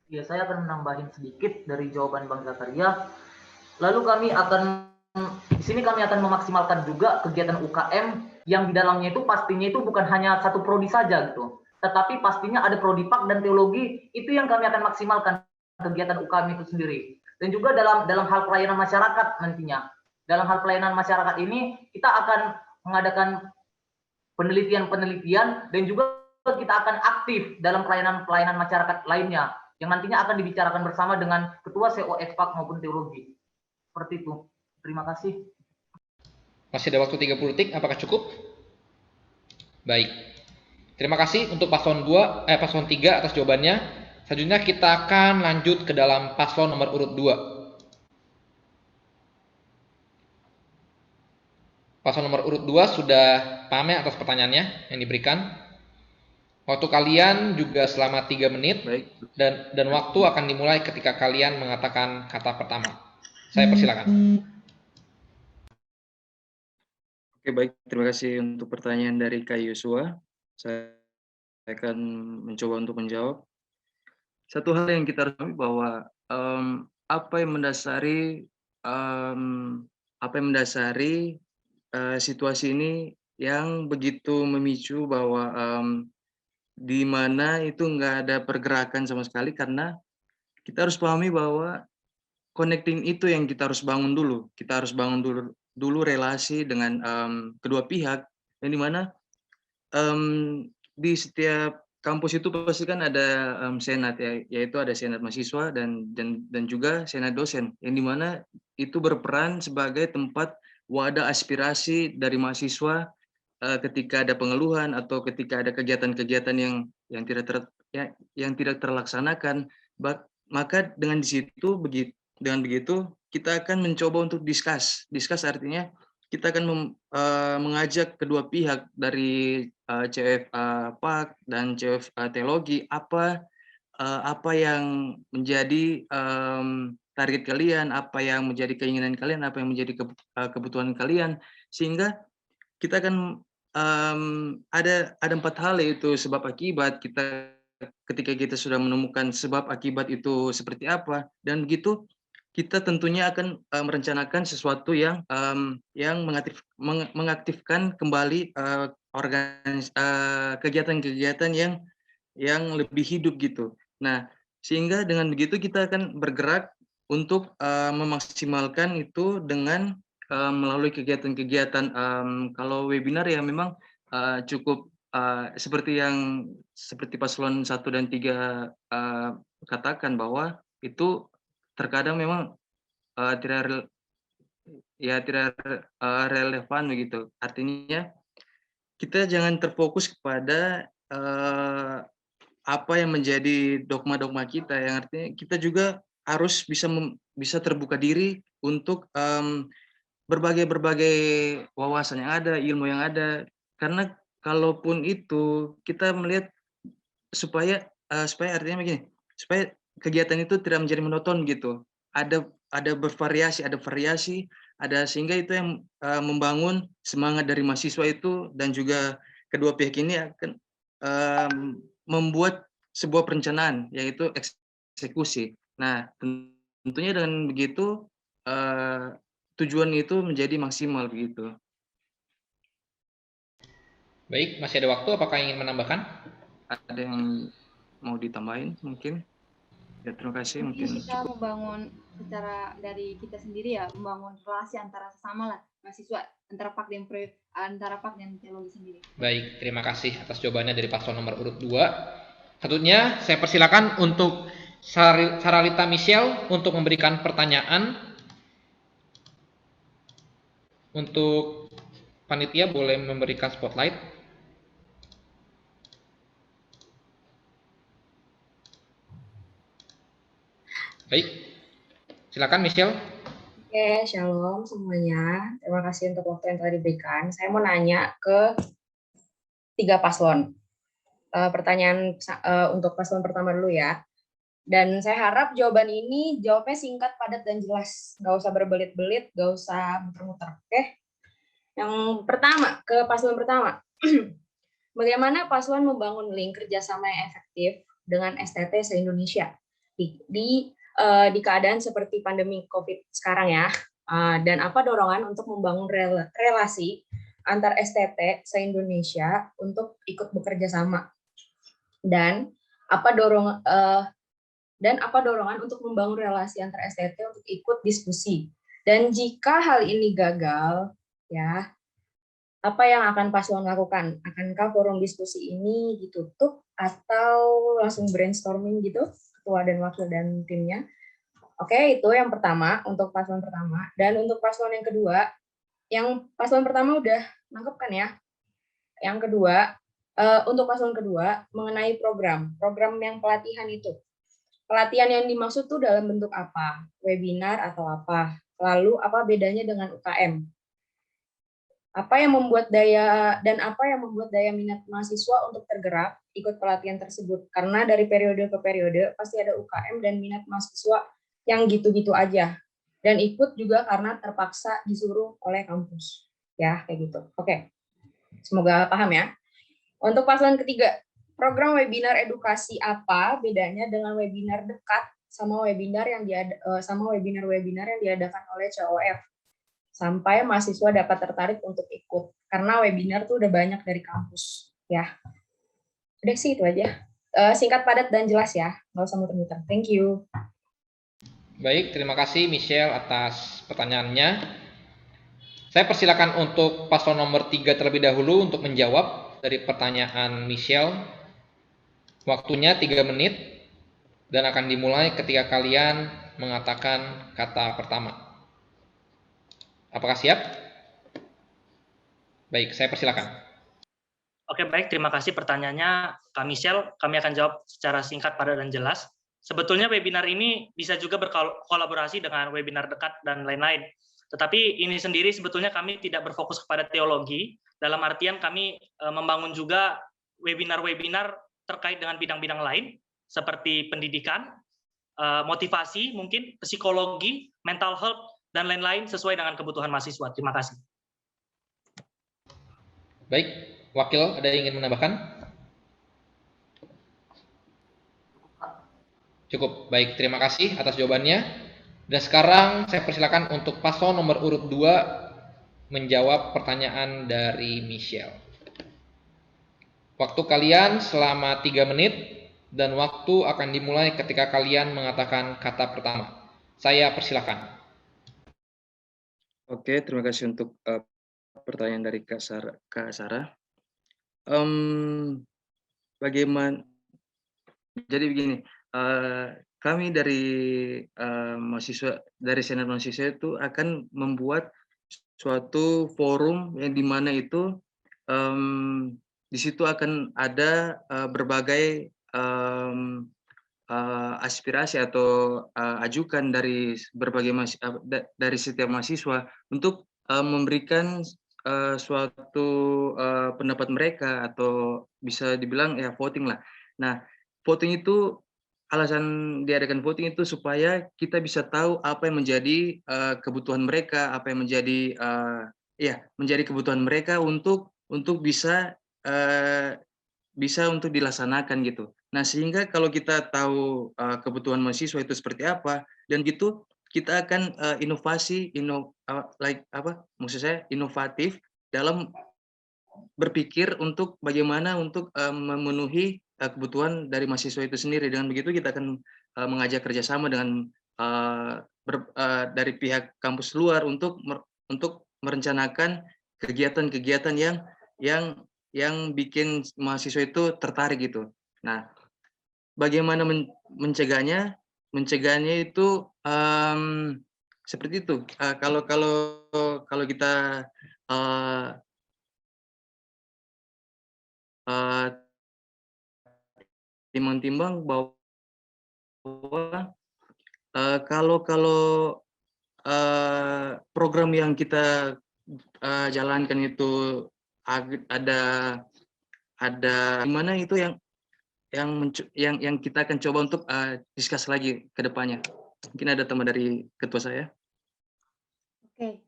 Ya, saya akan menambahin sedikit dari jawaban Bang Zakaria. Lalu kami akan di sini kami akan memaksimalkan juga kegiatan UKM yang di dalamnya itu pastinya itu bukan hanya satu prodi saja gitu. Tetapi pastinya ada prodi Pak dan teologi, itu yang kami akan maksimalkan kegiatan UKM itu sendiri. Dan juga dalam hal pelayanan masyarakat nantinya. Dalam hal pelayanan masyarakat ini kita akan mengadakan penelitian-penelitian dan juga kita akan aktif dalam pelayanan masyarakat lainnya yang nantinya akan dibicarakan bersama dengan ketua CO Expak maupun teologi. Seperti itu. Terima kasih. Masih ada waktu 30 detik, apakah cukup? Baik. Terima kasih untuk paslon 3 atas jawabannya. Selanjutnya kita akan lanjut ke dalam paslon nomor urut 2. Paslon nomor urut 2 sudah paham ya atas pertanyaannya yang diberikan. Waktu kalian juga selama 3 menit. Baik. Dan waktu akan dimulai ketika kalian mengatakan kata pertama. Saya persilakan. Oke, baik. Terima kasih untuk pertanyaan dari Kak Yosua. Saya akan mencoba untuk menjawab. Satu hal yang kita harus pahami bahwa apa yang mendasari situasi ini yang begitu memicu bahwa di mana itu nggak ada pergerakan sama sekali, karena kita harus pahami bahwa connecting itu yang kita harus bangun dulu. Kita harus bangun dulu relasi dengan kedua pihak, yang dimana di setiap kampus itu pasti kan ada senat ya, yaitu ada senat mahasiswa dan juga senat dosen, yang dimana itu berperan sebagai tempat wadah aspirasi dari mahasiswa ketika ada pengeluhan atau ketika ada kegiatan-kegiatan yang tidak terlaksanakan. Maka dengan dengan begitu kita akan mencoba untuk discuss artinya kita akan mengajak kedua pihak dari CFA PAK dan CFA teologi apa yang menjadi target kalian, apa yang menjadi keinginan kalian, apa yang menjadi kebutuhan kalian, sehingga kita akan ada 4 hal, yaitu sebab akibat. Ketika kita sudah menemukan sebab akibat itu seperti apa, dan begitu kita tentunya akan merencanakan sesuatu yang mengaktifkan kembali kegiatan-kegiatan yang lebih hidup gitu. Nah, sehingga dengan begitu kita akan bergerak untuk memaksimalkan itu dengan melalui kegiatan-kegiatan. Kalau webinar ya memang cukup seperti paslon 1 dan 3 katakan, bahwa itu terkadang memang tidak relevan begitu. Artinya kita jangan terfokus kepada apa yang menjadi dogma-dogma kita, yang artinya kita juga harus bisa terbuka diri untuk berbagai wawasan yang ada, ilmu yang ada. Karena kalaupun itu kita melihat supaya artinya begini, supaya kegiatan itu tidak menjadi monoton gitu. Ada bervariasi, ada variasi, sehingga itu yang membangun semangat dari mahasiswa itu, dan juga kedua pihak ini akan membuat sebuah perencanaan, yaitu eksekusi. Nah, tentunya dengan begitu tujuan itu menjadi maksimal begitu. Baik, masih ada waktu. Apakah ingin menambahkan? Ada yang mau ditambahin mungkin? Ya, terima kasih. Mungkin kita membangun secara dari kita sendiri ya, membangun relasi antara sesama lah, mahasiswa, antara Pak dan teologi sendiri. Baik, terima kasih atas jawabannya dari paslon nomor urut 2. Selanjutnya saya persilakan untuk Saralita Michelle untuk memberikan pertanyaan. Untuk panitia boleh memberikan spotlight. Baik, silakan Michelle. Oke, shalom semuanya. Terima kasih untuk waktu yang telah diberikan. Saya mau nanya ke 3 paslon. Pertanyaan untuk paslon pertama dulu ya. Dan saya harap jawaban ini jawabnya singkat, padat, dan jelas. Nggak usah berbelit-belit, nggak usah muter-muter. Oke? Yang pertama, ke paslon pertama. bagaimana paslon membangun link kerjasama yang efektif dengan STT se-Indonesia di keadaan seperti pandemi COVID sekarang ya, dan apa dorongan untuk membangun relasi antar STT se-Indonesia untuk ikut bekerja sama, dan apa dorongan untuk membangun relasi antar STT untuk ikut diskusi, dan jika hal ini gagal ya, apa yang akan paslon lakukan? Akankah forum diskusi ini ditutup atau langsung brainstorming gitu, ketua dan wakil dan timnya? Oke, itu yang pertama untuk paslon pertama. Dan untuk paslon yang kedua, yang paslon pertama udah nangkep kan ya? Yang kedua, untuk paslon kedua mengenai program yang pelatihan itu. Pelatihan yang dimaksud tuh dalam bentuk apa? Webinar atau apa? Lalu apa bedanya dengan UKM? Apa yang membuat daya minat mahasiswa untuk tergerak ikut pelatihan tersebut? Karena dari periode ke periode pasti ada UKM dan minat mahasiswa yang gitu-gitu aja, dan ikut juga karena terpaksa disuruh oleh kampus ya, kayak gitu. Oke, semoga paham ya. Untuk paslon ketiga, program webinar edukasi apa bedanya dengan webinar dekat sama webinar yang diadakan oleh COF sampai mahasiswa dapat tertarik untuk ikut, karena webinar tuh udah banyak dari kampus ya. Udah sih itu aja, singkat padat dan jelas ya, nggak usah muter-muter. Thank you. Baik, terima kasih Michelle atas pertanyaannya. Saya persilakan untuk paslon nomor 3 terlebih dahulu untuk menjawab dari pertanyaan Michelle. Waktunya 3 menit dan akan dimulai ketika kalian mengatakan kata pertama. Apakah siap? Baik, saya persilakan. Oke, baik. Terima kasih pertanyaannya, Kak Michelle. Kami akan jawab secara singkat, padat, dan jelas. Sebetulnya webinar ini bisa juga berkolaborasi dengan webinar dekat dan lain-lain. Tetapi ini sendiri sebetulnya kami tidak berfokus kepada teologi, dalam artian kami membangun juga webinar-webinar terkait dengan bidang-bidang lain, seperti pendidikan, motivasi, mungkin psikologi, mental health, dan lain-lain sesuai dengan kebutuhan mahasiswa. Terima kasih. Baik, Wakil, ada yang ingin menambahkan? Cukup, baik. Terima kasih atas jawabannya. Dan sekarang saya persilakan untuk paslon nomor urut 2 menjawab pertanyaan dari Michelle. Waktu kalian selama 3 menit dan waktu akan dimulai ketika kalian mengatakan kata pertama. Saya persilakan. Oke, terima kasih untuk pertanyaan dari Kak Sarah. Bagaimana? Jadi begini, kami dari mahasiswa, dari Senat Mahasiswa itu akan membuat suatu forum yang dimana itu di situ akan ada berbagai aspirasi atau ajukan dari berbagai dari setiap mahasiswa untuk memberikan suatu pendapat mereka, atau bisa dibilang ya voting lah. Nah, voting itu, alasan diadakan voting itu supaya kita bisa tahu apa yang menjadi kebutuhan mereka, apa yang menjadi menjadi kebutuhan mereka untuk bisa untuk dilaksanakan gitu. Nah, sehingga kalau kita tahu kebutuhan mahasiswa itu seperti apa, dan gitu kita akan inovatif dalam berpikir untuk bagaimana untuk memenuhi kebutuhan dari mahasiswa itu sendiri. Dengan begitu kita akan mengajak kerjasama dengan dari pihak kampus luar untuk merencanakan kegiatan-kegiatan yang bikin mahasiswa itu tertarik gitu. Nah, bagaimana mencegahnya? Mencegahnya itu seperti itu. Kalau kita timbang-timbang bahwa kalau program yang kita jalankan itu ada gimana itu yang kita akan coba untuk discuss lagi ke depannya. Mungkin ada teman dari ketua saya. Oke.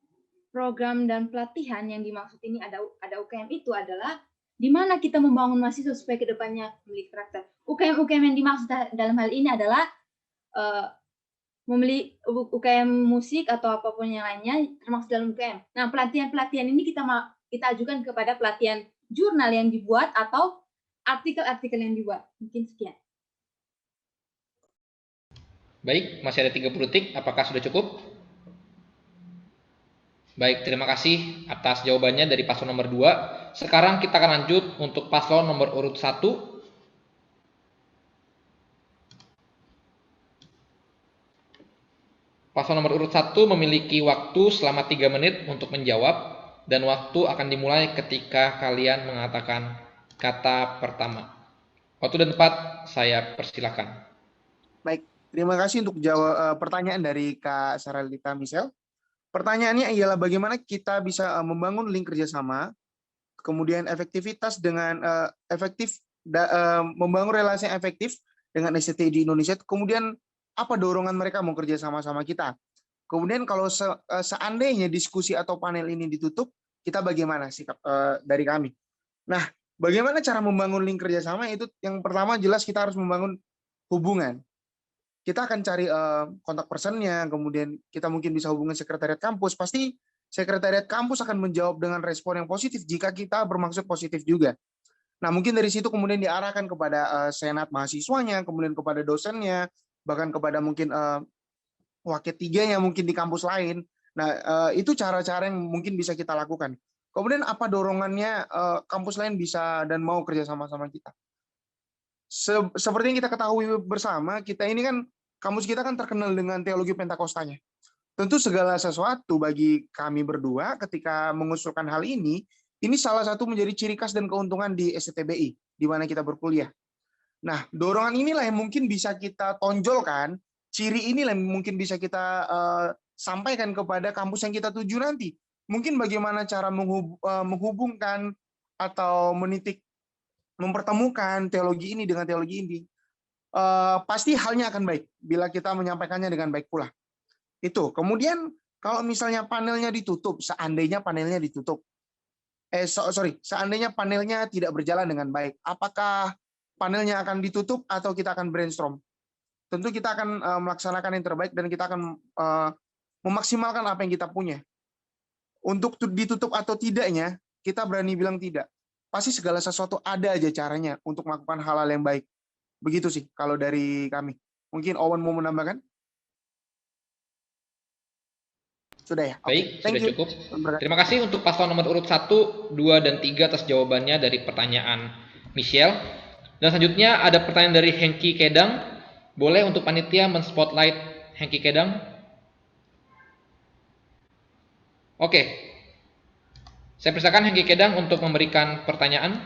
Program dan pelatihan yang dimaksud ini ada UKM itu adalah di mana kita membangun mahasiswa supaya kedepannya memiliki karakter. UKM-UKM yang dimaksud dalam hal ini adalah memilih UKM musik atau apapun yang lainnya termasuk dalam UKM. Nah, pelatihan-pelatihan ini kita ajukan kepada pelatihan jurnal yang dibuat atau artikel-artikel yang dibuat. Mungkin sekian. Baik, masih ada 30 detik. Apakah sudah cukup? Baik, terima kasih atas jawabannya dari paslon nomor 2. Sekarang kita akan lanjut untuk paslon nomor urut 1. Paslon nomor urut 1 memiliki waktu selama 3 menit untuk menjawab, dan waktu akan dimulai ketika kalian mengatakan kata pertama. Waktu dan tempat saya persilakan. Baik, terima kasih untuk jawab pertanyaan dari Kak Saralita Michelle. Pertanyaannya ialah bagaimana kita bisa membangun link kerjasama, kemudian efektivitas dengan membangun relasi yang efektif dengan SCTI di Indonesia, kemudian apa dorongan mereka mau kerja sama kita. Kemudian kalau seandainya diskusi atau panel ini ditutup, kita bagaimana sikap dari kami. Nah, bagaimana cara membangun link kerjasama? Itu yang pertama jelas kita harus membangun hubungan. Kita akan cari kontak personnya, kemudian kita mungkin bisa hubungan sekretariat kampus. Pasti sekretariat kampus akan menjawab dengan respon yang positif jika kita bermaksud positif juga. Nah, mungkin dari situ kemudian diarahkan kepada senat mahasiswanya, kemudian kepada dosennya, bahkan kepada mungkin wakil tiganya mungkin di kampus lain. Nah, itu cara-cara yang mungkin bisa kita lakukan. Kemudian apa dorongannya kampus lain bisa dan mau kerja sama-sama kita. Seperti yang kita ketahui bersama, kita ini kan, kampus kita kan terkenal dengan teologi Pentakostanya. Tentu segala sesuatu bagi kami berdua ketika mengusulkan hal ini salah satu menjadi ciri khas dan keuntungan di STTBI, di mana kita berkuliah. Nah, dorongan inilah yang mungkin bisa kita tonjolkan, ciri inilah yang mungkin bisa kita sampaikan kepada kampus yang kita tuju nanti. Mungkin bagaimana cara menghubungkan atau mempertemukan teologi ini dengan teologi ini. Pasti halnya akan baik bila kita menyampaikannya dengan baik pula. Itu. Kemudian kalau misalnya panelnya ditutup, seandainya panelnya ditutup, seandainya panelnya tidak berjalan dengan baik, apakah panelnya akan ditutup atau kita akan brainstorm? Tentu kita akan melaksanakan yang terbaik dan kita akan memaksimalkan apa yang kita punya. Untuk ditutup atau tidaknya, kita berani bilang tidak. Pasti segala sesuatu ada aja caranya untuk melakukan hal-hal yang baik. Begitu sih kalau dari kami. Mungkin Owen mau menambahkan? Sudah ya? Baik, sudah cukup. Terima kasih untuk paslon nomor urut 1, 2, dan 3 atas jawabannya dari pertanyaan Michelle. Dan selanjutnya ada pertanyaan dari Hengki Kedang. Boleh untuk panitia men-spotlight Hengki Kedang? Oke. Saya persilakan Hengki Kedang untuk memberikan pertanyaan.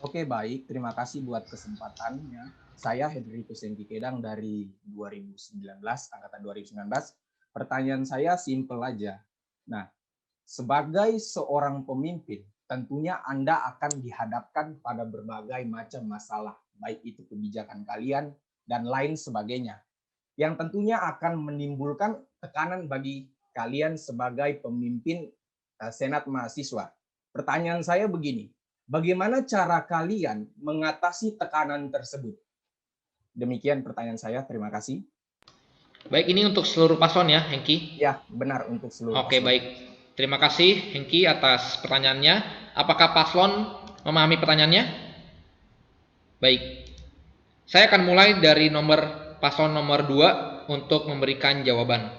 Oke, baik. Terima kasih buat kesempatannya. Saya Hendrikus Hengki Kedang dari 2019, angkatan 2019. Pertanyaan saya simpel aja. Nah, sebagai seorang pemimpin, tentunya Anda akan dihadapkan pada berbagai macam masalah, baik itu kebijakan kalian dan lain sebagainya, yang tentunya akan menimbulkan tekanan bagi kalian sebagai pemimpin Senat Mahasiswa. Pertanyaan saya begini, bagaimana cara kalian mengatasi tekanan tersebut? Demikian pertanyaan saya, terima kasih. Baik, ini untuk seluruh paslon ya, Hengki? Ya, benar untuk seluruh Oke, paslon. baik. Terima kasih, Hengki, atas pertanyaannya. Apakah paslon memahami pertanyaannya? Baik. Saya akan mulai dari paslon nomor 2 untuk memberikan jawaban.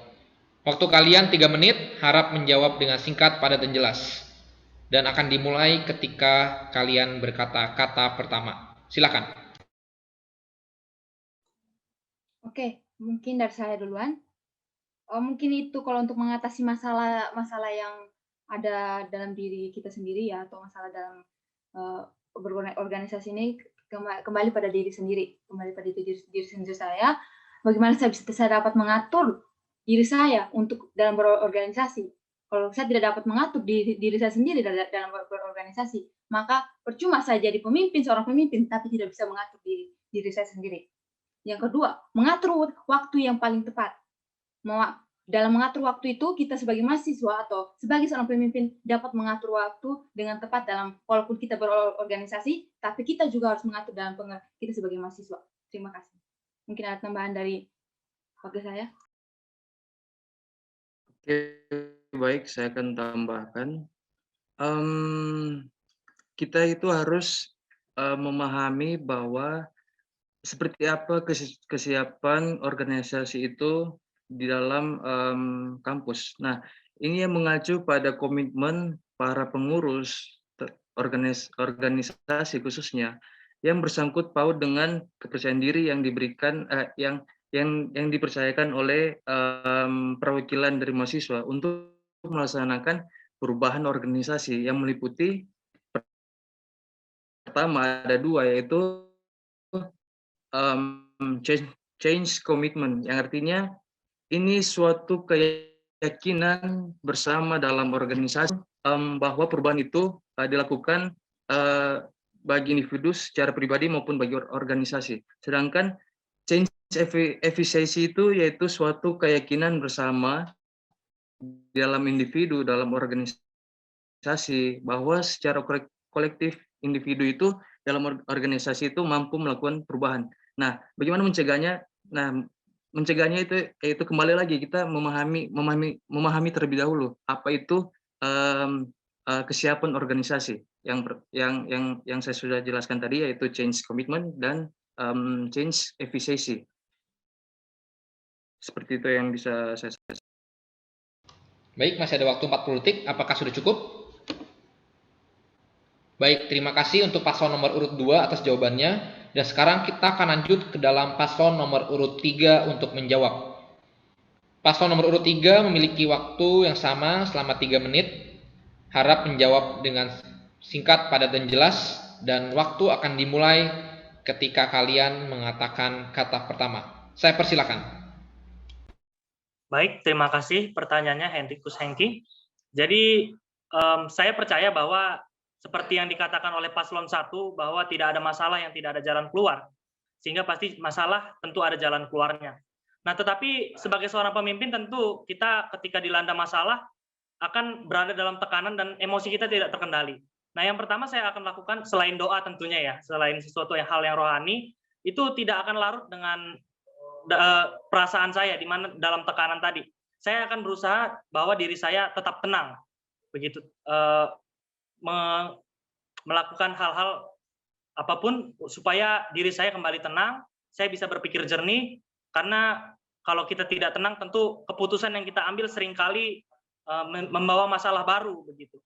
Waktu kalian 3 menit, harap menjawab dengan singkat, padat, dan jelas. Dan akan dimulai ketika kalian berkata kata pertama. Silakan. Oke, mungkin dari saya duluan. Mungkin itu kalau untuk mengatasi masalah yang ada dalam diri kita sendiri ya, atau masalah dalam berorganisasi ini, kembali pada diri sendiri, kembali pada diri sendiri saya. Bagaimana saya dapat mengatur diri saya untuk dalam berorganisasi? Kalau saya tidak dapat mengatur diri saya sendiri dalam berorganisasi, maka percuma saya jadi seorang pemimpin, tapi tidak bisa mengatur diri saya sendiri. Yang kedua, mengatur waktu yang paling tepat. dalam mengatur waktu itu kita sebagai mahasiswa atau sebagai seorang pemimpin dapat mengatur waktu dengan tepat dalam walaupun kita berorganisasi, tapi kita juga harus mengatur dalam kita sebagai mahasiswa. Terima kasih. Mungkin ada tambahan dari wakil saya. Oke, baik, saya akan tambahkan. Kita itu harus memahami bahwa seperti apa kesiapan organisasi itu di dalam kampus. Nah, ini yang mengacu pada komitmen para pengurus organisasi khususnya yang bersangkut paut dengan kepercayaan diri yang diberikan yang dipercayakan oleh perwakilan dari mahasiswa untuk melaksanakan perubahan organisasi yang meliputi pertama ada dua, yaitu change commitment, yang artinya ini suatu keyakinan bersama dalam organisasi bahwa perubahan itu dilakukan bagi individu secara pribadi maupun bagi organisasi. Sedangkan change efisiensi itu yaitu suatu keyakinan bersama dalam individu, dalam organisasi, bahwa secara kolektif individu itu dalam organisasi itu mampu melakukan perubahan. Nah, bagaimana mencegahnya? Nah, mencegahnya itu yaitu kembali lagi kita memahami terlebih dahulu apa itu kesiapan organisasi yang saya sudah jelaskan tadi, yaitu change commitment dan change efficiency. Seperti itu yang bisa saya sampaikan. Baik, masih ada waktu 40 detik. Apakah sudah cukup? Baik, terima kasih untuk paslon nomor urut 2 atas jawabannya. Dan sekarang kita akan lanjut ke dalam paslon nomor urut 3 untuk menjawab. Paslon nomor urut 3 memiliki waktu yang sama selama 3 menit. Harap menjawab dengan singkat, padat, dan jelas. Dan waktu akan dimulai ketika kalian mengatakan kata pertama. Saya persilakan. Baik, terima kasih pertanyaannya Hendrikus Hengki. Jadi saya percaya bahwa seperti yang dikatakan oleh paslon 1 bahwa tidak ada masalah yang tidak ada jalan keluar. Sehingga pasti masalah tentu ada jalan keluarnya. Nah, tetapi sebagai seorang pemimpin tentu kita ketika dilanda masalah akan berada dalam tekanan dan emosi kita tidak terkendali. Nah, yang pertama saya akan lakukan selain doa tentunya ya, selain sesuatu hal yang rohani, itu tidak akan larut dengan perasaan saya di mana dalam tekanan tadi. Saya akan berusaha bahwa diri saya tetap tenang. Begitu melakukan hal-hal apapun supaya diri saya kembali tenang, saya bisa berpikir jernih, karena kalau kita tidak tenang tentu keputusan yang kita ambil seringkali membawa masalah baru begitu.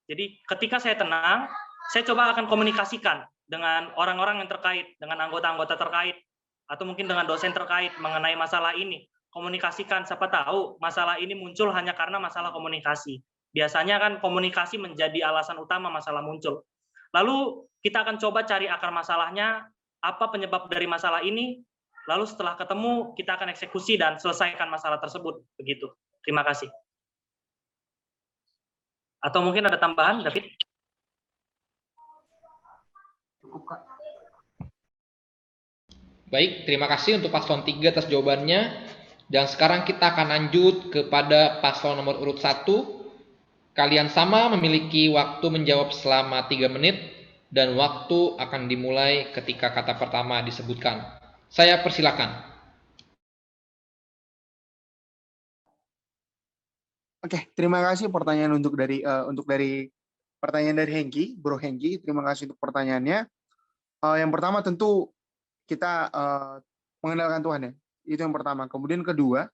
Jadi ketika saya tenang, saya coba akan komunikasikan dengan orang-orang yang terkait, dengan anggota-anggota terkait, atau mungkin dengan dosen terkait mengenai masalah ini. Komunikasikan, siapa tahu masalah ini muncul hanya karena masalah komunikasi. Biasanya kan komunikasi menjadi alasan utama masalah muncul. Lalu kita akan coba cari akar masalahnya, apa penyebab dari masalah ini, lalu setelah ketemu kita akan eksekusi dan selesaikan masalah tersebut. Begitu. Terima kasih. Atau mungkin ada tambahan, David? Cukup, Kak. Baik, terima kasih untuk paslon 3 atas jawabannya. Dan sekarang kita akan lanjut kepada paslon nomor urut 1. Kalian sama memiliki waktu menjawab selama 3 menit dan waktu akan dimulai ketika kata pertama disebutkan. Saya persilakan. Oke, terima kasih pertanyaan untuk dari pertanyaan dari Hengki, Bro Hengki. Terima kasih untuk pertanyaannya. Yang pertama tentu kita mengandalkan Tuhan ya. Itu yang pertama. Kemudian kedua,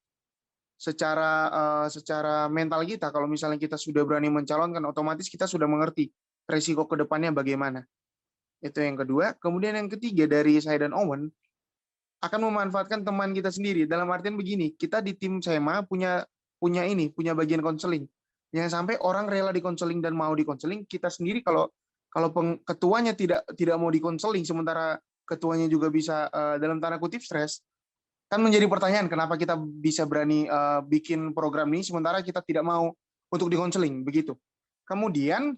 secara mental kita, kalau misalnya kita sudah berani mencalonkan, otomatis kita sudah mengerti resiko ke depannya bagaimana. Itu yang kedua. Kemudian yang ketiga dari saya dan Owen, akan memanfaatkan teman kita sendiri. Dalam artian begini, kita di tim SEMA punya bagian konseling. Jangan sampai orang rela dikonseling dan mau dikonseling, kita sendiri kalau ketuanya tidak mau dikonseling, sementara ketuanya juga bisa dalam tanda kutip stres, kan menjadi pertanyaan kenapa kita bisa berani bikin program ini sementara kita tidak mau untuk dikonseling begitu. Kemudian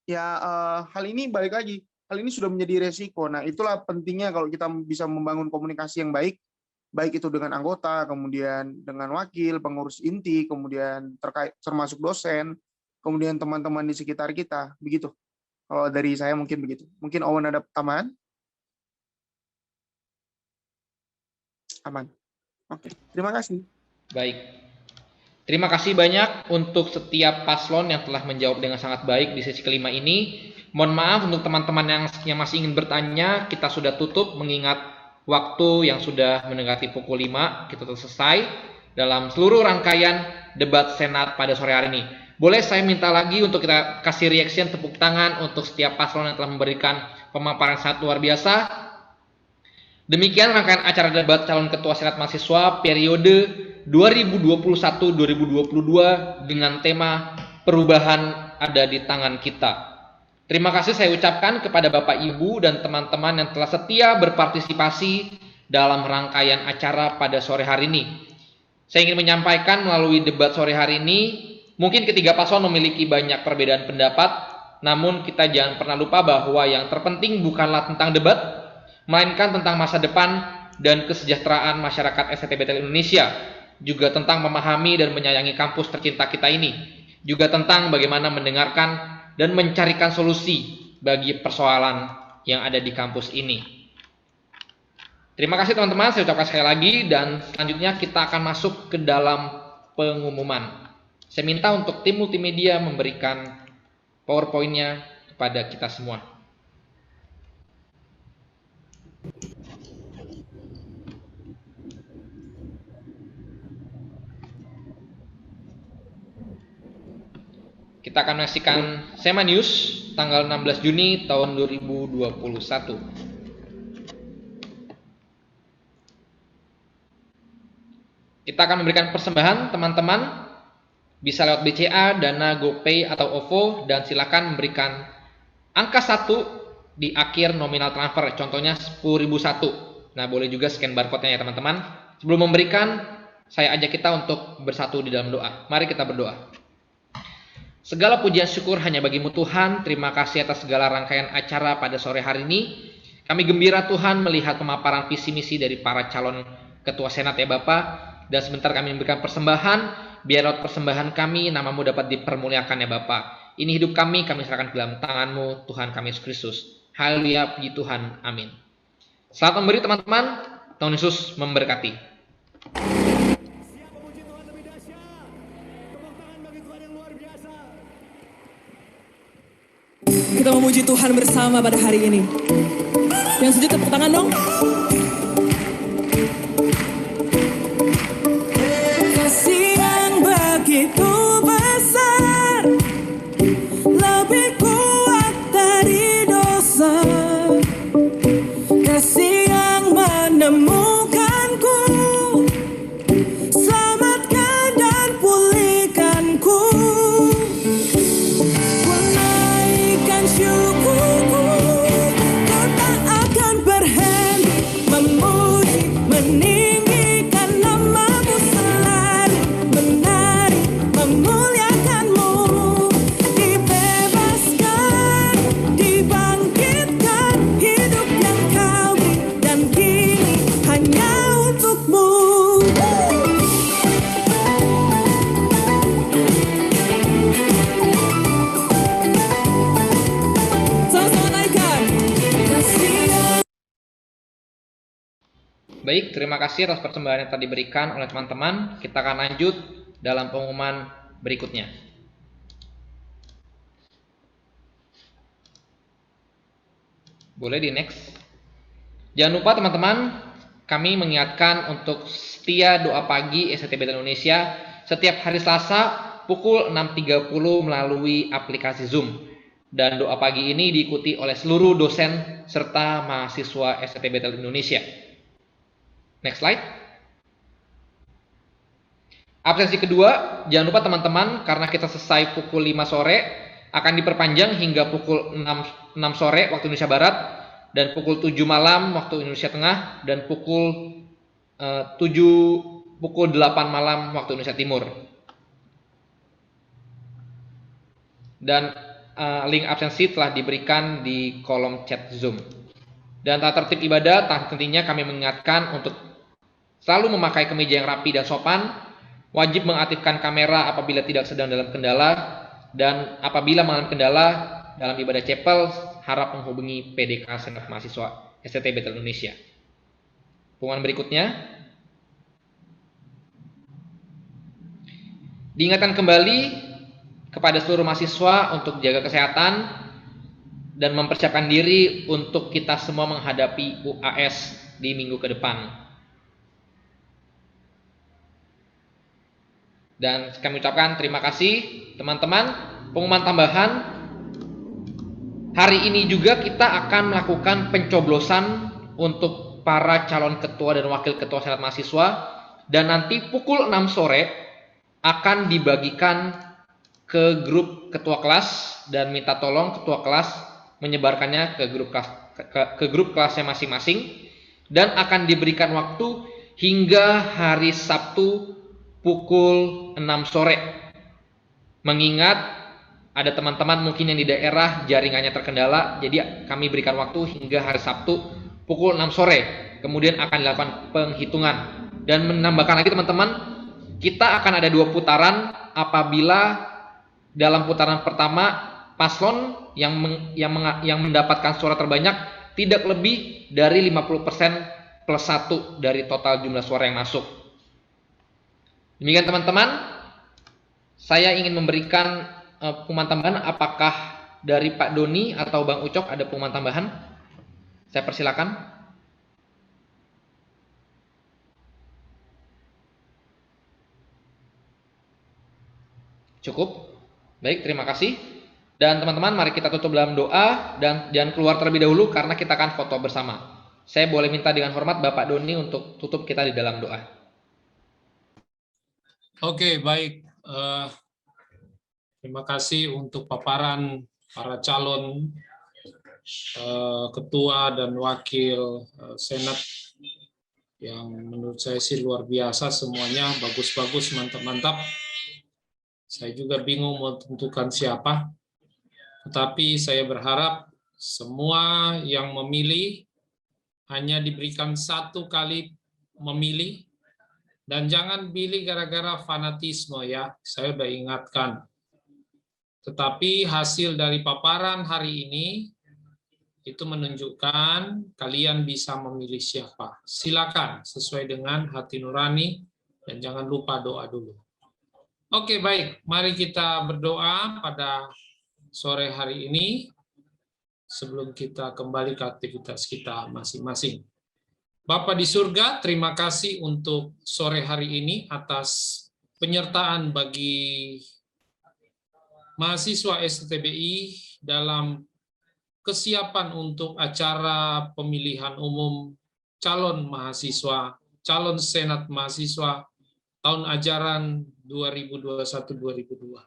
ya hal ini balik lagi, hal ini sudah menjadi resiko. Nah, itulah pentingnya kalau kita bisa membangun komunikasi yang baik baik itu dengan anggota, kemudian dengan wakil, pengurus inti, kemudian termasuk dosen, kemudian teman-teman di sekitar kita, begitu. Kalau dari saya mungkin begitu. Mungkin Owen ada tambahan? Aman. Oke, terima kasih. Baik. Terima kasih banyak untuk setiap paslon yang telah menjawab dengan sangat baik di sesi kelima ini. Mohon maaf untuk teman-teman yang masih ingin bertanya, kita sudah tutup mengingat waktu yang sudah mendekati pukul 5, kita telah selesai dalam seluruh rangkaian debat Senat pada sore hari ini. Boleh saya minta lagi untuk kita kasih reaction tepuk tangan untuk setiap paslon yang telah memberikan pemaparan sangat luar biasa. Demikian rangkaian acara debat calon ketua Senat Mahasiswa periode 2021-2022 dengan tema perubahan ada di tangan kita. Terima kasih saya ucapkan kepada Bapak Ibu dan teman-teman yang telah setia berpartisipasi dalam rangkaian acara pada sore hari ini. Saya ingin menyampaikan melalui debat sore hari ini, mungkin ketiga paslon memiliki banyak perbedaan pendapat, namun kita jangan pernah lupa bahwa yang terpenting bukanlah tentang debat, melainkan tentang masa depan dan kesejahteraan masyarakat STTBTL Indonesia, juga tentang memahami dan menyayangi kampus tercinta kita ini, juga tentang bagaimana mendengarkan dan mencarikan solusi bagi persoalan yang ada di kampus ini. Terima kasih teman-teman, saya ucapkan sekali lagi, dan selanjutnya kita akan masuk ke dalam pengumuman. Saya minta untuk tim multimedia memberikan PowerPoint-nya kepada kita semua. Kita akan menyaksikan Sema News tanggal 16 Juni tahun 2021. Kita akan memberikan persembahan teman-teman, bisa lewat BCA, Dana, GoPay atau OVO, dan silakan memberikan angka 1 di akhir nominal transfer, contohnya 10.001. Nah, boleh juga scan barcode-nya ya teman-teman. Sebelum memberikan, saya ajak kita untuk bersatu di dalam doa. Mari kita berdoa. Segala pujian syukur hanya bagimu Tuhan. Terima kasih atas segala rangkaian acara pada sore hari ini. Kami gembira Tuhan melihat pemaparan visi misi dari para calon ketua Senat ya Bapak. Dan sebentar kami memberikan persembahan, biar lewat persembahan kami namamu dapat dipermuliakan ya Bapak. Ini hidup kami serahkan ke dalam tangan-Mu Tuhan kami Yesus Kristus. Haleluya, puji Tuhan, amin. Selamat memberi teman-teman, Tuhan Yesus memberkati. Kita memuji Tuhan bersama pada hari ini. Yang setuju tepuk tangan dong. Kasih yang begitu besar, lebih kuat dari dosa. Kasih yang menemukanku, selamatkan dan pulihkanku. Ku naikkan syukurku, kau tak akan berhenti memuji, meninggikan namamu selalu, menari, memuliakanmu. Dibebaskan, dibangkitkan, hidup yang kau beri dan kini hanya untukmu. Sama-sama naikkan. Kasih yang Baik, terima kasih atas persembahan yang tadi diberikan oleh teman-teman. Kita akan lanjut dalam pengumuman berikutnya. Boleh di next. Jangan lupa teman-teman, kami mengingatkan untuk setia doa pagi STTBTL Indonesia setiap hari Selasa pukul 6.30 melalui aplikasi Zoom. Dan doa pagi ini diikuti oleh seluruh dosen serta mahasiswa STTBTL Indonesia. Next slide. Absensi kedua, jangan lupa teman-teman, karena kita selesai pukul 5 sore, akan diperpanjang hingga pukul 6 sore waktu Indonesia Barat, dan pukul 7 malam waktu Indonesia Tengah, dan pukul 8 malam waktu Indonesia Timur. Dan link absensi telah diberikan di kolom chat Zoom. Dan tata tertib ibadah, tentunya kami mengingatkan untuk selalu memakai kemeja yang rapi dan sopan, wajib mengaktifkan kamera apabila tidak sedang dalam kendala, dan apabila mengalami kendala dalam ibadah chapel, harap menghubungi PDK Senat Mahasiswa STT Betel Indonesia. Pengumuman berikutnya. Diingatkan kembali kepada seluruh mahasiswa untuk jaga kesehatan dan mempersiapkan diri untuk kita semua menghadapi UAS di minggu ke depan. Dan kami ucapkan terima kasih teman-teman. Pengumuman tambahan, hari ini juga kita akan melakukan pencoblosan untuk para calon ketua dan wakil ketua Senat Mahasiswa, dan nanti pukul 6 sore akan dibagikan ke grup ketua kelas dan minta tolong ketua kelas menyebarkannya ke grup kelasnya masing-masing, dan akan diberikan waktu hingga hari Sabtu pukul 6 sore. Mengingat ada teman-teman mungkin yang di daerah jaringannya terkendala, jadi kami berikan waktu hingga hari Sabtu pukul 6 sore. Kemudian akan dilakukan penghitungan. Dan menambahkan lagi teman-teman, kita akan ada 2 putaran. Apabila dalam putaran pertama paslon yang mendapatkan suara terbanyak tidak lebih dari 50% plus 1 dari total jumlah suara yang masuk. Demikian teman-teman, saya ingin memberikan pengumuman tambahan. Apakah dari Pak Doni atau Bang Ucok ada pengumuman tambahan? Saya persilakan. Cukup? Baik, terima kasih. Dan teman-teman, mari kita tutup dalam doa dan jangan keluar terlebih dahulu karena kita akan foto bersama. Saya boleh minta dengan hormat Bapak Doni untuk tutup kita di dalam doa. Oke, baik. Terima kasih untuk paparan para calon ketua dan wakil Senat yang menurut saya sih luar biasa semuanya, bagus-bagus, mantap-mantap. Saya juga bingung mau tentukan siapa, tetapi saya berharap semua yang memilih hanya diberikan 1 kali memilih, dan jangan pilih gara-gara fanatisme ya, saya udah ingatkan. Tetapi hasil dari paparan hari ini itu menunjukkan kalian bisa memilih siapa. Silakan sesuai dengan hati nurani dan jangan lupa doa dulu. Oke, baik. Mari kita berdoa pada sore hari ini sebelum kita kembali ke aktivitas kita masing-masing. Bapa di surga, terima kasih untuk sore hari ini atas penyertaan bagi mahasiswa STTBI dalam kesiapan untuk acara pemilihan umum calon mahasiswa, calon Senat Mahasiswa tahun ajaran 2021-2022.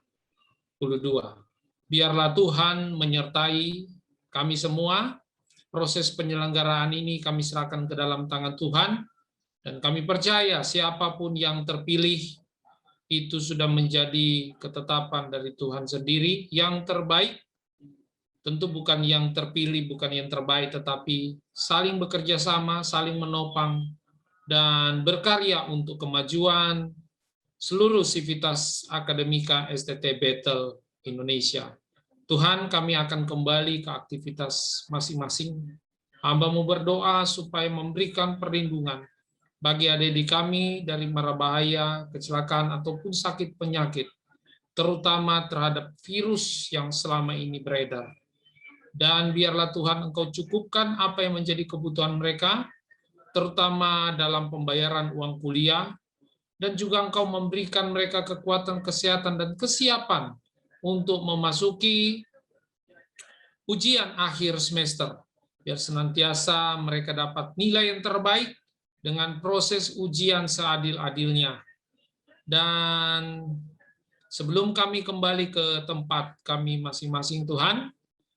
Biarlah Tuhan menyertai kami semua. Proses penyelenggaraan ini kami serahkan ke dalam tangan Tuhan, dan kami percaya siapapun yang terpilih itu sudah menjadi ketetapan dari Tuhan sendiri yang terbaik. Tentu bukan yang terpilih, bukan yang terbaik, tetapi saling bekerja sama, saling menopang, dan berkarya untuk kemajuan seluruh sivitas akademika STT Betel Indonesia. Tuhan, kami akan kembali ke aktivitas masing-masing. Hamba-Mu berdoa supaya memberikan perlindungan bagi adik-adik kami dari mara bahaya, kecelakaan, ataupun sakit penyakit, terutama terhadap virus yang selama ini beredar. Dan biarlah Tuhan Engkau cukupkan apa yang menjadi kebutuhan mereka, terutama dalam pembayaran uang kuliah, dan juga Engkau memberikan mereka kekuatan kesehatan dan kesiapan untuk memasuki ujian akhir semester. Biar senantiasa mereka dapat nilai yang terbaik dengan proses ujian seadil-adilnya. Dan sebelum kami kembali ke tempat kami masing-masing Tuhan,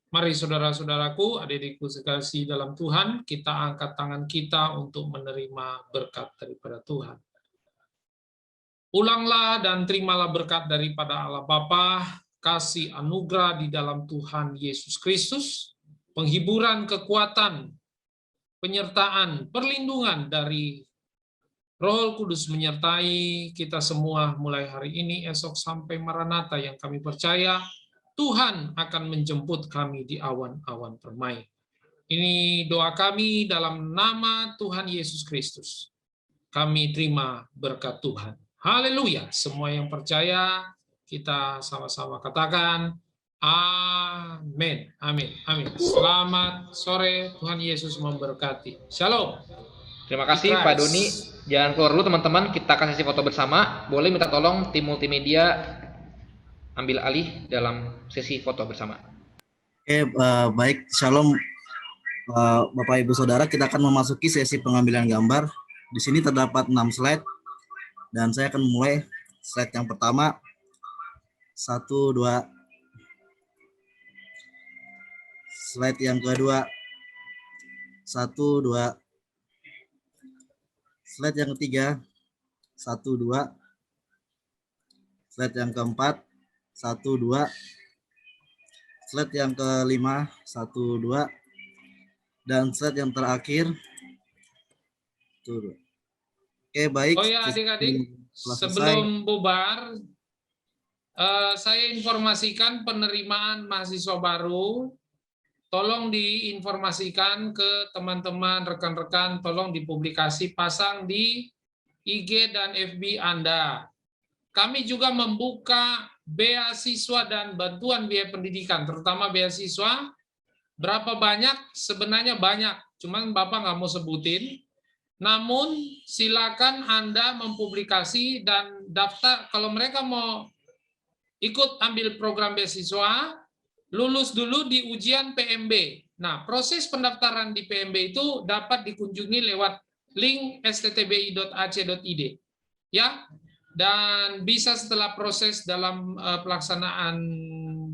mari saudara-saudaraku, adik-adikku sekalian dalam Tuhan, kita angkat tangan kita untuk menerima berkat daripada Tuhan. Ulanglah dan terimalah berkat daripada Allah Bapa, kasih anugerah di dalam Tuhan Yesus Kristus, penghiburan, kekuatan, penyertaan, perlindungan dari Roh Kudus menyertai kita semua mulai hari ini, esok sampai Maranatha yang kami percaya Tuhan akan menjemput kami di awan-awan permai. Ini doa kami dalam nama Tuhan Yesus Kristus. Kami terima berkat Tuhan. Haleluya. Semua yang percaya, kita sama-sama katakan, amin, amin, amin. Selamat sore, Tuhan Yesus memberkati. Shalom. Terima kasih Pak Doni. Jangan keluar dulu teman-teman, kita kasih foto bersama. Boleh minta tolong tim multimedia ambil alih dalam sesi foto bersama. Oke, baik. Shalom Bapak Ibu Saudara, kita akan memasuki sesi pengambilan gambar. Di sini terdapat 6 slide dan saya akan mulai slide yang pertama. 1, 2. Slide yang kedua. 1, 2. Slide yang ketiga. 1, 2. Slide yang keempat. 1, 2. Slide yang kelima. 1, 2. Dan slide yang terakhir. 1, 2. Oke, baik. Oh ya adik-adik, sebelum bubar, saya informasikan penerimaan mahasiswa baru. Tolong diinformasikan ke teman-teman, rekan-rekan, tolong dipublikasi, pasang di IG dan FB Anda. Kami juga membuka beasiswa dan bantuan biaya pendidikan, terutama beasiswa. Berapa banyak? Sebenarnya banyak, cuman Bapak nggak mau sebutin. Namun silakan Anda mempublikasi dan daftar, kalau mereka mau ikut ambil program beasiswa, lulus dulu di ujian PMB. Nah, proses pendaftaran di PMB itu dapat dikunjungi lewat link sttbi.ac.id. Ya, dan bisa setelah proses dalam pelaksanaan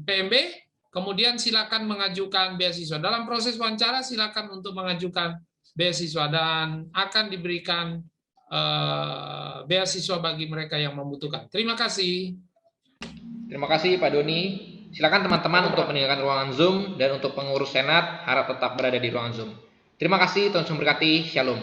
PMB, kemudian silakan mengajukan beasiswa. Dalam proses wawancara silakan untuk mengajukan beasiswa dan akan diberikan beasiswa bagi mereka yang membutuhkan. Terima kasih. Terima kasih Pak Doni. Silakan teman-teman untuk meninggalkan ruangan Zoom dan untuk pengurus Senat harap tetap berada di ruangan Zoom. Terima kasih, Tuhan memberkati. Shalom.